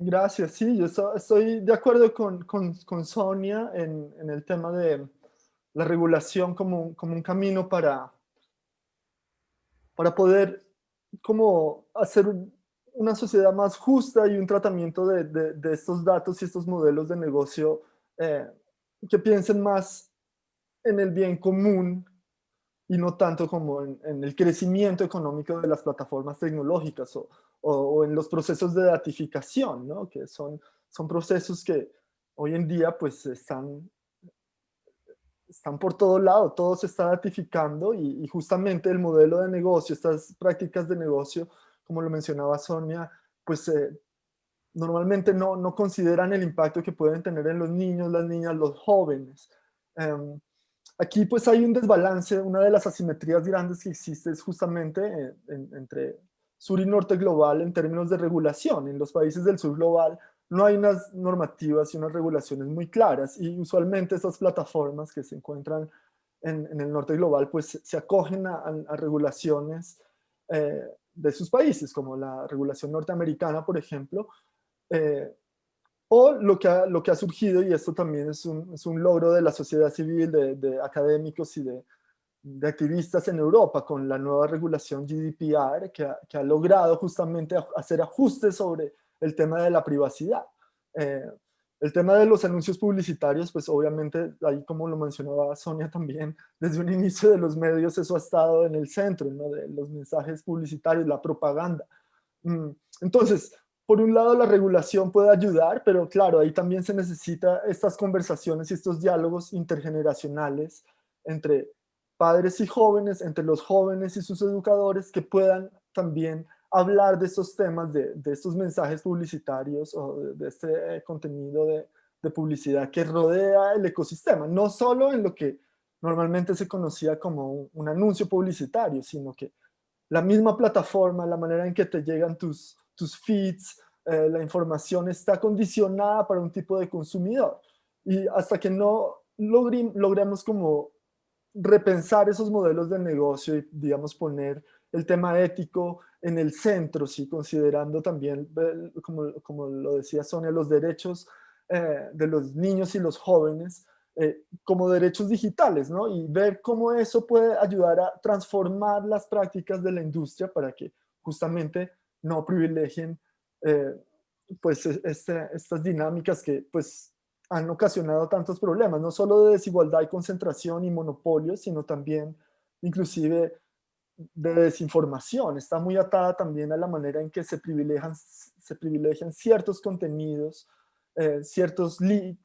Speaker 3: Gracias, sí, yo estoy de acuerdo con Sonia en el tema de la regulación como un camino para poder como hacer una sociedad más justa y un tratamiento de estos datos y estos modelos de negocio que piensen más en el bien común y no tanto como en el crecimiento económico de las plataformas tecnológicas o en los procesos de datificación, ¿no? Que son procesos que hoy en día pues están por todo lado, todo se está datificando y justamente el modelo de negocio, estas prácticas de negocio, como lo mencionaba Sonia, pues normalmente no consideran el impacto que pueden tener en los niños, las niñas, los jóvenes. Aquí pues hay un desbalance, una de las asimetrías grandes que existe es justamente entre sur y norte global en términos de regulación. En los países del sur global no hay unas normativas y unas regulaciones muy claras y usualmente estas plataformas que se encuentran en el norte global pues se acogen a regulaciones de sus países, como la regulación norteamericana, por ejemplo, o lo que ha surgido, y esto también es un logro de la sociedad civil, de académicos y de activistas en Europa, con la nueva regulación GDPR, que ha logrado justamente hacer ajustes sobre el tema de la privacidad. El tema de los anuncios publicitarios, pues obviamente, ahí como lo mencionaba Sonia también, desde un inicio de los medios eso ha estado en el centro, ¿no? De los mensajes publicitarios, la propaganda. Entonces, por un lado la regulación puede ayudar, pero claro, ahí también se necesita estas conversaciones y estos diálogos intergeneracionales entre padres y jóvenes, entre los jóvenes y sus educadores, que puedan también hablar de estos temas, de estos mensajes publicitarios o de este contenido de publicidad que rodea el ecosistema, no solo en lo que normalmente se conocía como un anuncio publicitario, sino que la misma plataforma, la manera en que te llegan tus feeds, la información está condicionada para un tipo de consumidor. Y hasta que no logremos como repensar esos modelos de negocio y, digamos, poner el tema ético en el centro, sí, considerando también, como lo decía Sonia, los derechos de los niños y los jóvenes como derechos digitales, ¿no? Y ver cómo eso puede ayudar a transformar las prácticas de la industria para que justamente no privilegien pues estas dinámicas que pues han ocasionado tantos problemas, no solo de desigualdad y concentración y monopolio, sino también inclusive de desinformación. Está muy atada también a la manera en que se privilegian ciertos contenidos, ciertos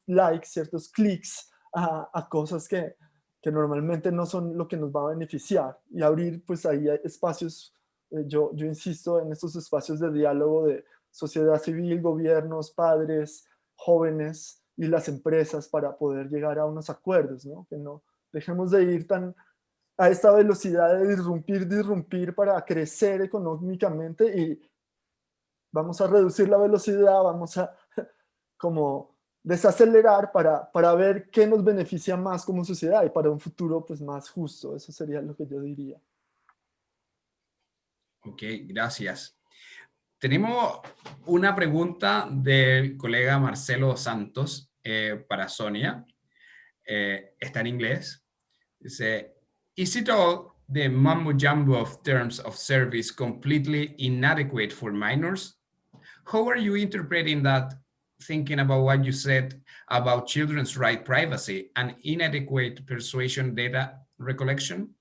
Speaker 3: likes, ciertos clics a cosas que normalmente no son lo que nos va a beneficiar. Y abrir pues ahí espacios, yo insisto en estos espacios de diálogo de sociedad civil, gobiernos, padres, jóvenes y las empresas para poder llegar a unos acuerdos, ¿no? Que no dejemos de ir a esta velocidad de disrumpir para crecer económicamente y vamos a reducir la velocidad, vamos a como desacelerar para ver qué nos beneficia más como sociedad y para un futuro pues más justo. Eso sería lo que yo diría.
Speaker 1: Ok, gracias. Tenemos una pregunta del colega Marcelo Santos para Sonia. Está en inglés. Dice, is it all the mumbo jumbo of terms of service completely inadequate for minors? How are you interpreting that, thinking about what you said about children's right privacy and inadequate persuasion data recollection?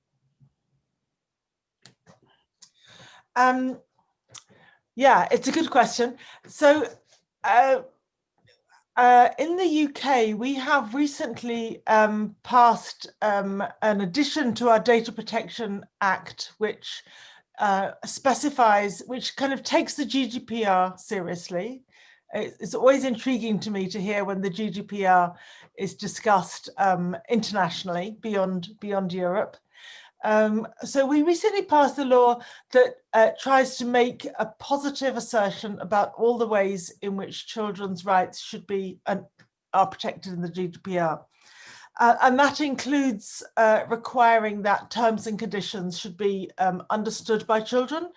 Speaker 4: Yeah, it's a good question. So in the UK, we have recently passed an addition to our Data Protection Act, which specifies, which kind of takes the GDPR seriously. It's always intriguing to me to hear when the GDPR is discussed internationally beyond Europe. So we recently passed a law that tries to make a positive assertion about all the ways in which children's rights should be and are protected in the GDPR. And that includes requiring that terms and conditions should be understood by children,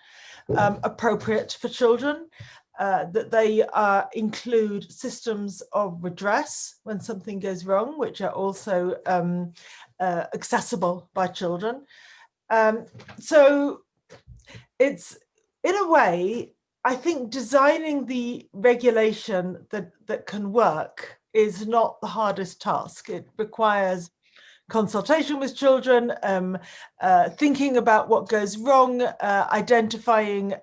Speaker 4: appropriate for children, that they include systems of redress when something goes wrong, which are also accessible by children. So it's, in a way, I think designing the regulation that can work is not the hardest task. It requires consultation with children, thinking about what goes wrong, identifying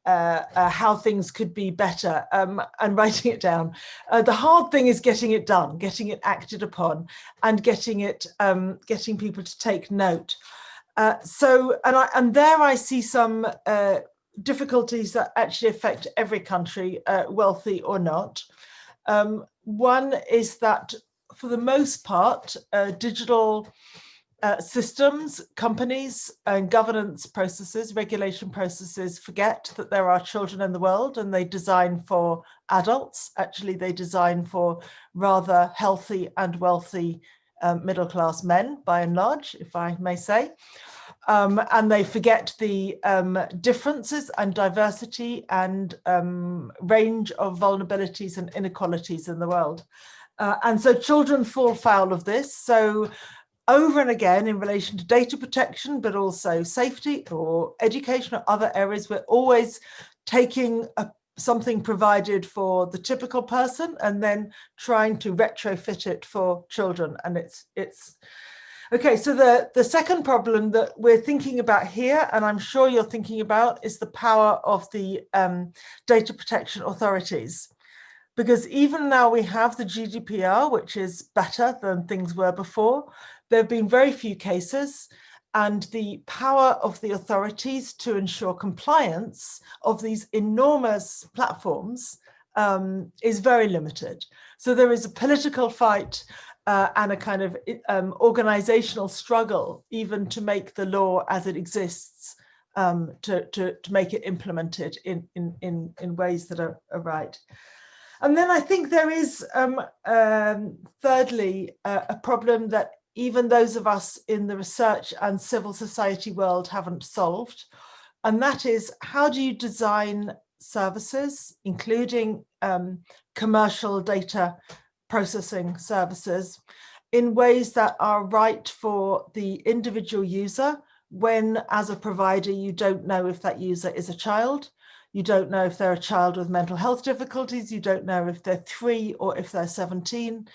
Speaker 4: how things could be better, and writing it down. The hard thing is getting it done, getting it acted upon, and getting people to take note. And there I see some difficulties that actually affect every country, wealthy or not. One is that, for the most part, digital systems, companies, and governance processes, regulation processes forget that there are children in the world, and they design for adults. Actually, they design for rather healthy and wealthy middle-class men, by and large, if I may say. And they forget the differences and diversity and range of vulnerabilities and inequalities in the world. And so children fall foul of this. So over and again, in relation to data protection, but also safety or education or other areas, we're always taking something provided for the typical person and then trying to retrofit it for children. And it's okay. So the second problem that we're thinking about here, and I'm sure you're thinking about, is the power of the data protection authorities. Because even now we have the GDPR, which is better than things were before, there have been very few cases, and the power of the authorities to ensure compliance of these enormous platforms is very limited. So there is a political fight and a kind of organizational struggle even to make the law as it exists, to make it implemented in ways that are right. And then I think there is, thirdly, a problem that even those of us in the research and civil society world haven't solved. And that is, how do you design services, including commercial data processing services, in ways that are right for the individual user, when as a provider, you don't know if that user is a child. You don't know if they're a child with mental health difficulties. You don't know if they're 3 or if they're 17.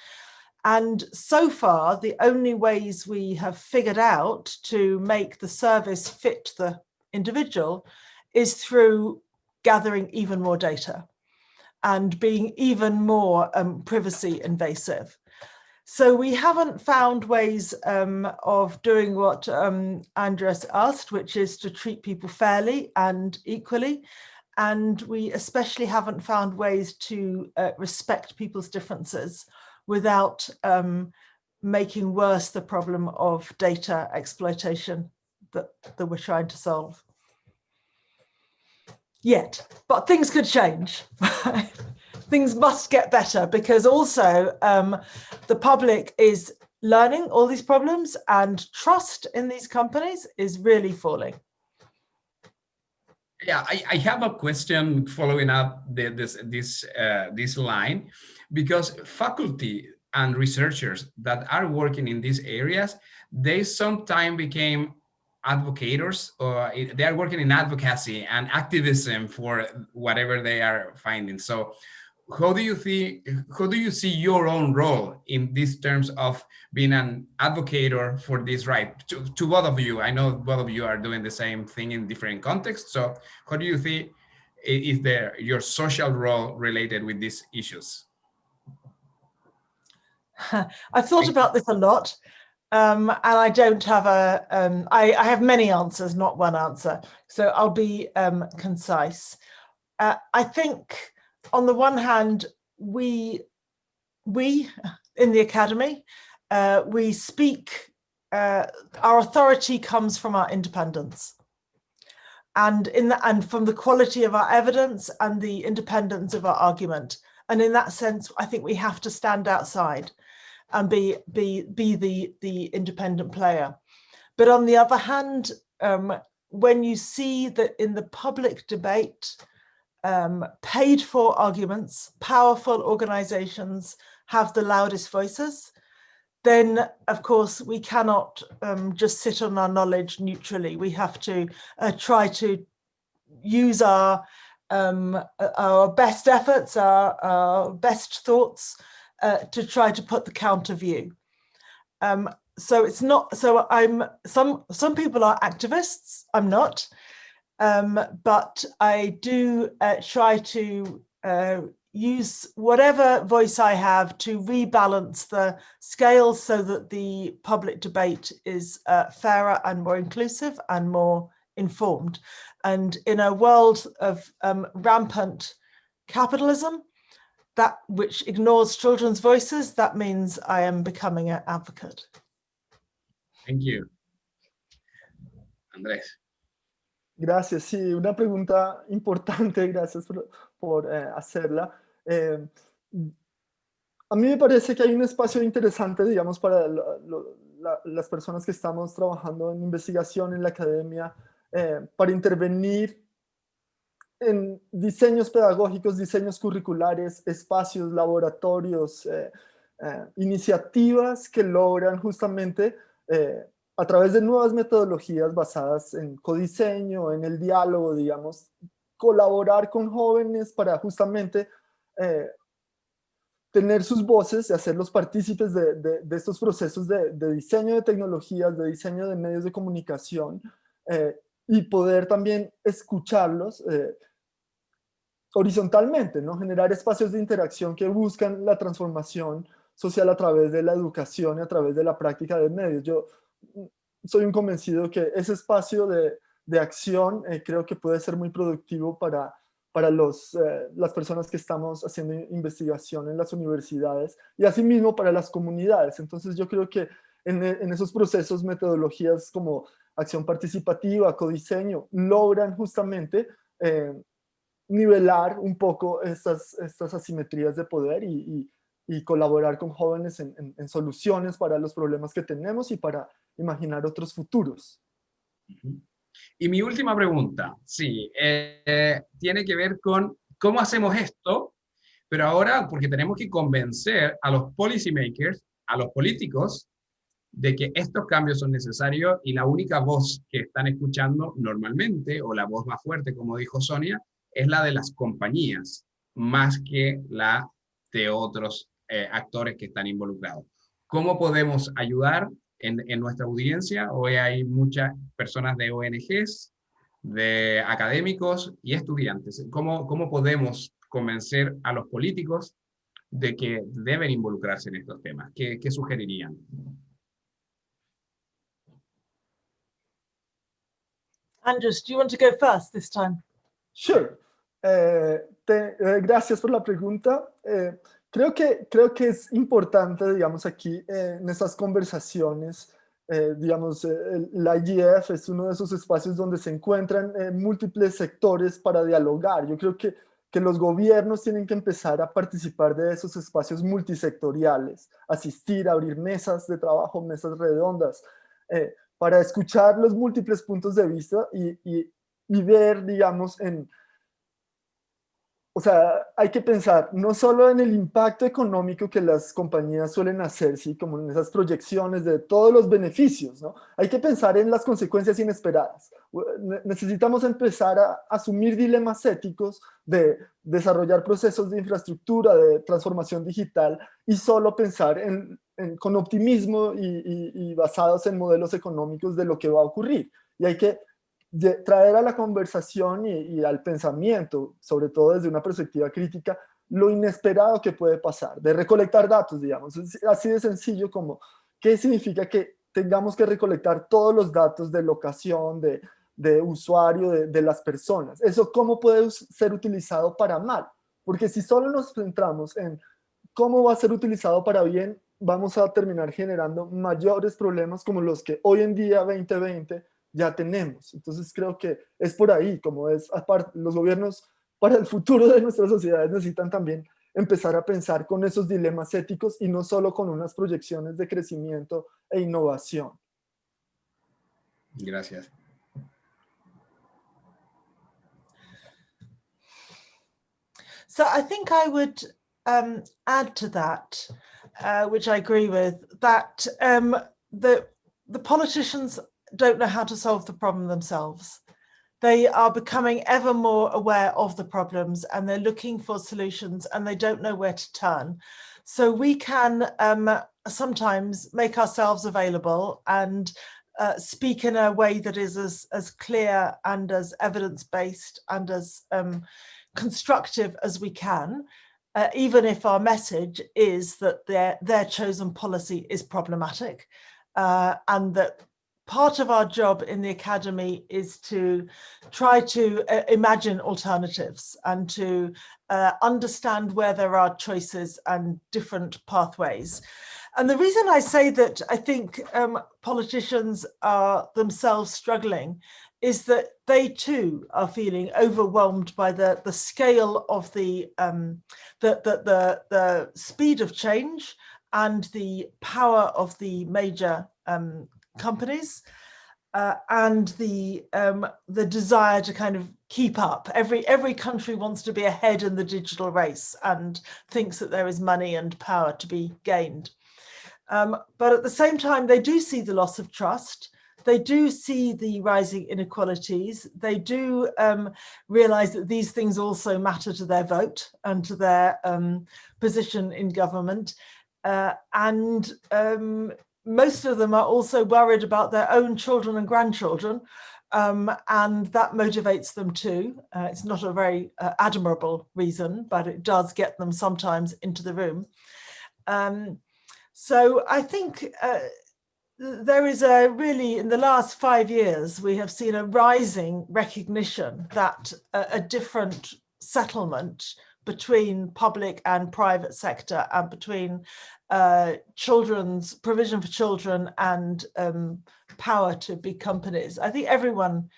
Speaker 4: And so far, the only ways we have figured out to make the service fit the individual is through gathering even more data and being even more privacy invasive. So we haven't found ways of doing what Andres asked, which is to treat people fairly and equally. And we especially haven't found ways to respect people's differences without making worse the problem of data exploitation that we're trying to solve. Yet, but things could change. Things must get better, because also the public is learning all these problems, and trust in these companies is really falling.
Speaker 1: Yeah, I have a question following up this line, because faculty and researchers that are working in these areas, they sometimes became advocates, or they are working in advocacy and activism for whatever they are finding. So how do you see your own role in these terms of being an advocate for this right? To both of you, I know both of you are doing the same thing in different contexts. So how do you think is your social role related with these issues?
Speaker 4: I've thought about this a lot. And I don't have I have many answers, not one answer. So I'll be concise. I think on the one hand, we in the academy, we speak, our authority comes from our independence. And from the quality of our evidence and the independence of our argument. And in that sense, I think we have to stand outside and be the independent player. But on the other hand, when you see that in the public debate, paid for arguments, powerful organizations have the loudest voices, then of course we cannot just sit on our knowledge neutrally. We have to try to use our best efforts, our best thoughts to try to put the counter view. So it's not, so some people are activists, I'm not, but I do try to use whatever voice I have to rebalance the scales so that the public debate is fairer and more inclusive and more informed. And in a world of rampant capitalism, that which ignores children's voices, that means I am becoming an advocate.
Speaker 1: Thank you. Andrés.
Speaker 3: Gracias, sí, una pregunta importante, gracias por hacerla. A mí me parece que hay un espacio interesante, digamos, para las personas que estamos trabajando en investigación en la academia, para intervenir en diseños pedagógicos, diseños curriculares, espacios, laboratorios, iniciativas que logran justamente a través de nuevas metodologías basadas en codiseño, en el diálogo, digamos, colaborar con jóvenes para justamente tener sus voces y hacerlos partícipes de estos procesos de diseño de tecnologías, de diseño de medios de comunicación, y poder también escucharlos horizontalmente, ¿no? Generar espacios de interacción que buscan la transformación social a través de la educación y a través de la práctica de medios. Yo soy un convencido que ese espacio de acción creo que puede ser muy productivo para las personas que estamos haciendo investigación en las universidades y asimismo para las comunidades. Entonces yo creo que en esos procesos, metodologías como acción participativa, codiseño, logran justamente nivelar un poco estas asimetrías de poder y colaborar con jóvenes en soluciones para los problemas que tenemos y para imaginar otros futuros.
Speaker 1: Y mi última pregunta, sí, tiene que ver con cómo hacemos esto, pero ahora porque tenemos que convencer a los policymakers, a los políticos, de que estos cambios son necesarios y la única voz que están escuchando normalmente, o la voz más fuerte, como dijo Sonia, es la de las compañías, más que la de otros actores que están involucrados. ¿Cómo podemos ayudar en nuestra audiencia? Hoy hay muchas personas de ONGs, de académicos y estudiantes. ¿Cómo podemos convencer a los políticos de que deben involucrarse en estos temas? ¿Qué sugerirían?
Speaker 4: Andrés, do you want to go first this time?
Speaker 3: Sure. Gracias por la pregunta. Creo que es importante, digamos, aquí en estas conversaciones, digamos, la IGF es uno de esos espacios donde se encuentran múltiples sectores para dialogar. Yo creo que los gobiernos tienen que empezar a participar de esos espacios multisectoriales, asistir, abrir mesas de trabajo, mesas redondas, para escuchar los múltiples puntos de vista y ver, digamos, o sea, hay que pensar no solo en el impacto económico que las compañías suelen hacer, ¿sí? Como en esas proyecciones de todos los beneficios, ¿no? Hay que pensar en las consecuencias inesperadas. Necesitamos empezar a asumir dilemas éticos de desarrollar procesos de infraestructura, de transformación digital, y solo pensar con optimismo y basados en modelos económicos de lo que va a ocurrir. Y hay que traer a la conversación y al pensamiento, sobre todo desde una perspectiva crítica, lo inesperado que puede pasar, de recolectar datos, digamos. Es así de sencillo como, ¿qué significa que tengamos que recolectar todos los datos de locación, de usuario, de las personas. ¿Eso cómo puede ser utilizado para mal? Porque si solo nos centramos en cómo va a ser utilizado para bien, vamos a terminar generando mayores problemas como los que hoy en día, 2020, ya tenemos. Entonces creo que es por ahí, como es, aparte, los gobiernos para el futuro de nuestras sociedades necesitan también empezar a pensar con esos dilemas éticos y no solo con unas proyecciones de crecimiento e innovación.
Speaker 1: Gracias.
Speaker 4: So I think I would add to that, which I agree with, that the politicians don't know how to solve the problem themselves. They are becoming ever more aware of the problems and they're looking for solutions and they don't know where to turn. So we can sometimes make ourselves available and speak in a way that is as clear and as evidence-based and as constructive as we can, even if our message is that their chosen policy is problematic, and that part of our job in the academy is to try to imagine alternatives and to understand where there are choices and different pathways. And the reason I say that I think politicians are themselves struggling is that they too are feeling overwhelmed by the scale of the speed of change and the power of the major companies and the desire to kind of keep up. Every country wants to be ahead in the digital race and thinks that there is money and power to be gained. But at the same time, they do see the loss of trust. They do see the rising inequalities. They do realize that these things also matter to their vote and to their position in government. And most of them are also worried about their own children and grandchildren, and that motivates them too. It's not a very admirable reason, but it does get them sometimes into the room. So I think there is really, in the last 5 years, we have seen a rising recognition that a different settlement between public and private sector and between children's provision for children and power to big companies. I think everyone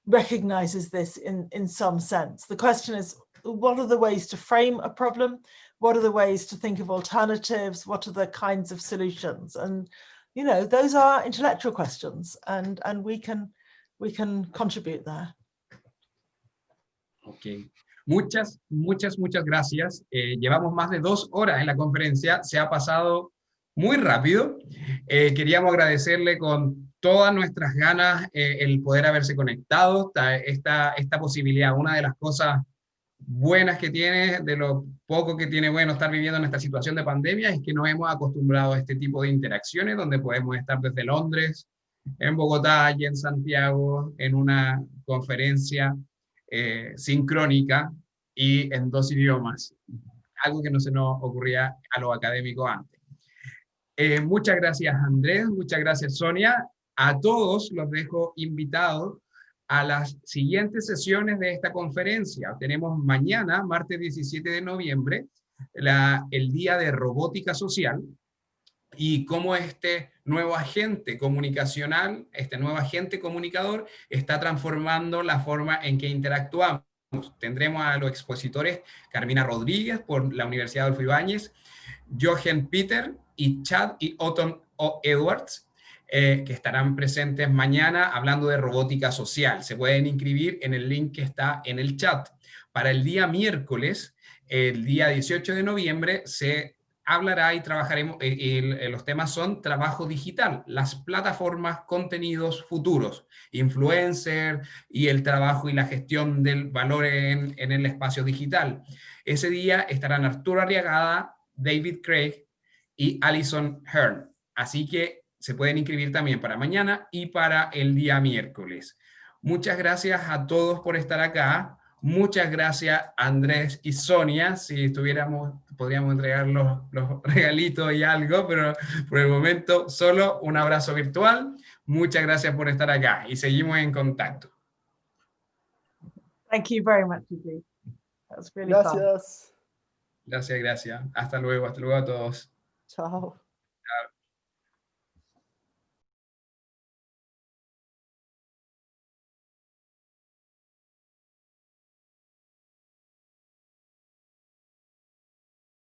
Speaker 4: recognizes this in some sense. The question is, what are the ways to frame a problem? What are the ways to think of alternatives? What are the kinds of solutions? And you know, those are intellectual questions, and we can contribute there.
Speaker 1: Ok. Muchas gracias. Llevamos más de 2 horas en la conferencia. Se ha pasado muy rápido. Queríamos agradecerle con todas nuestras ganas el poder haberse conectado, esta posibilidad. Una de las cosas buenas que tiene, de lo poco que tiene bueno estar viviendo en esta situación de pandemia, es que nos hemos acostumbrado a este tipo de interacciones, donde podemos estar desde Londres, en Bogotá y en Santiago, en una conferencia sincrónica y en 2 idiomas, algo que no se nos ocurría a los académicos antes. Muchas gracias, Andrés, muchas gracias, Sonia. A todos los dejo invitados a las siguientes sesiones de esta conferencia. Tenemos mañana, martes 17 de noviembre, el Día de Robótica Social, y cómo este nuevo agente comunicacional, este nuevo agente comunicador, está transformando la forma en que interactuamos. Tendremos a los expositores Carmina Rodríguez por la Universidad Adolfo Ibáñez, Jochen Peter y Chad y Otton Edwards, que estarán presentes mañana hablando de robótica social. Se pueden inscribir en el link que está en el chat. Para el día miércoles, el día 18 de noviembre, se hablará y trabajaremos, los temas son trabajo digital, las plataformas, contenidos futuros, influencer y el trabajo y la gestión del valor en el espacio digital. Ese día estarán Arturo Arriagada, David Craig y Alison Hearn. Así que se pueden inscribir también para mañana y para el día miércoles. Muchas gracias a todos por estar acá. Muchas gracias, Andrés y Sonia. Si estuviéramos, podríamos entregar los regalitos y algo, pero por el momento solo un abrazo virtual. Muchas gracias por estar acá y seguimos en contacto.
Speaker 5: Thank you very much, Andrew. That was really fun.
Speaker 3: Gracias.
Speaker 1: Gracias, gracias. Hasta luego a todos.
Speaker 3: Chao.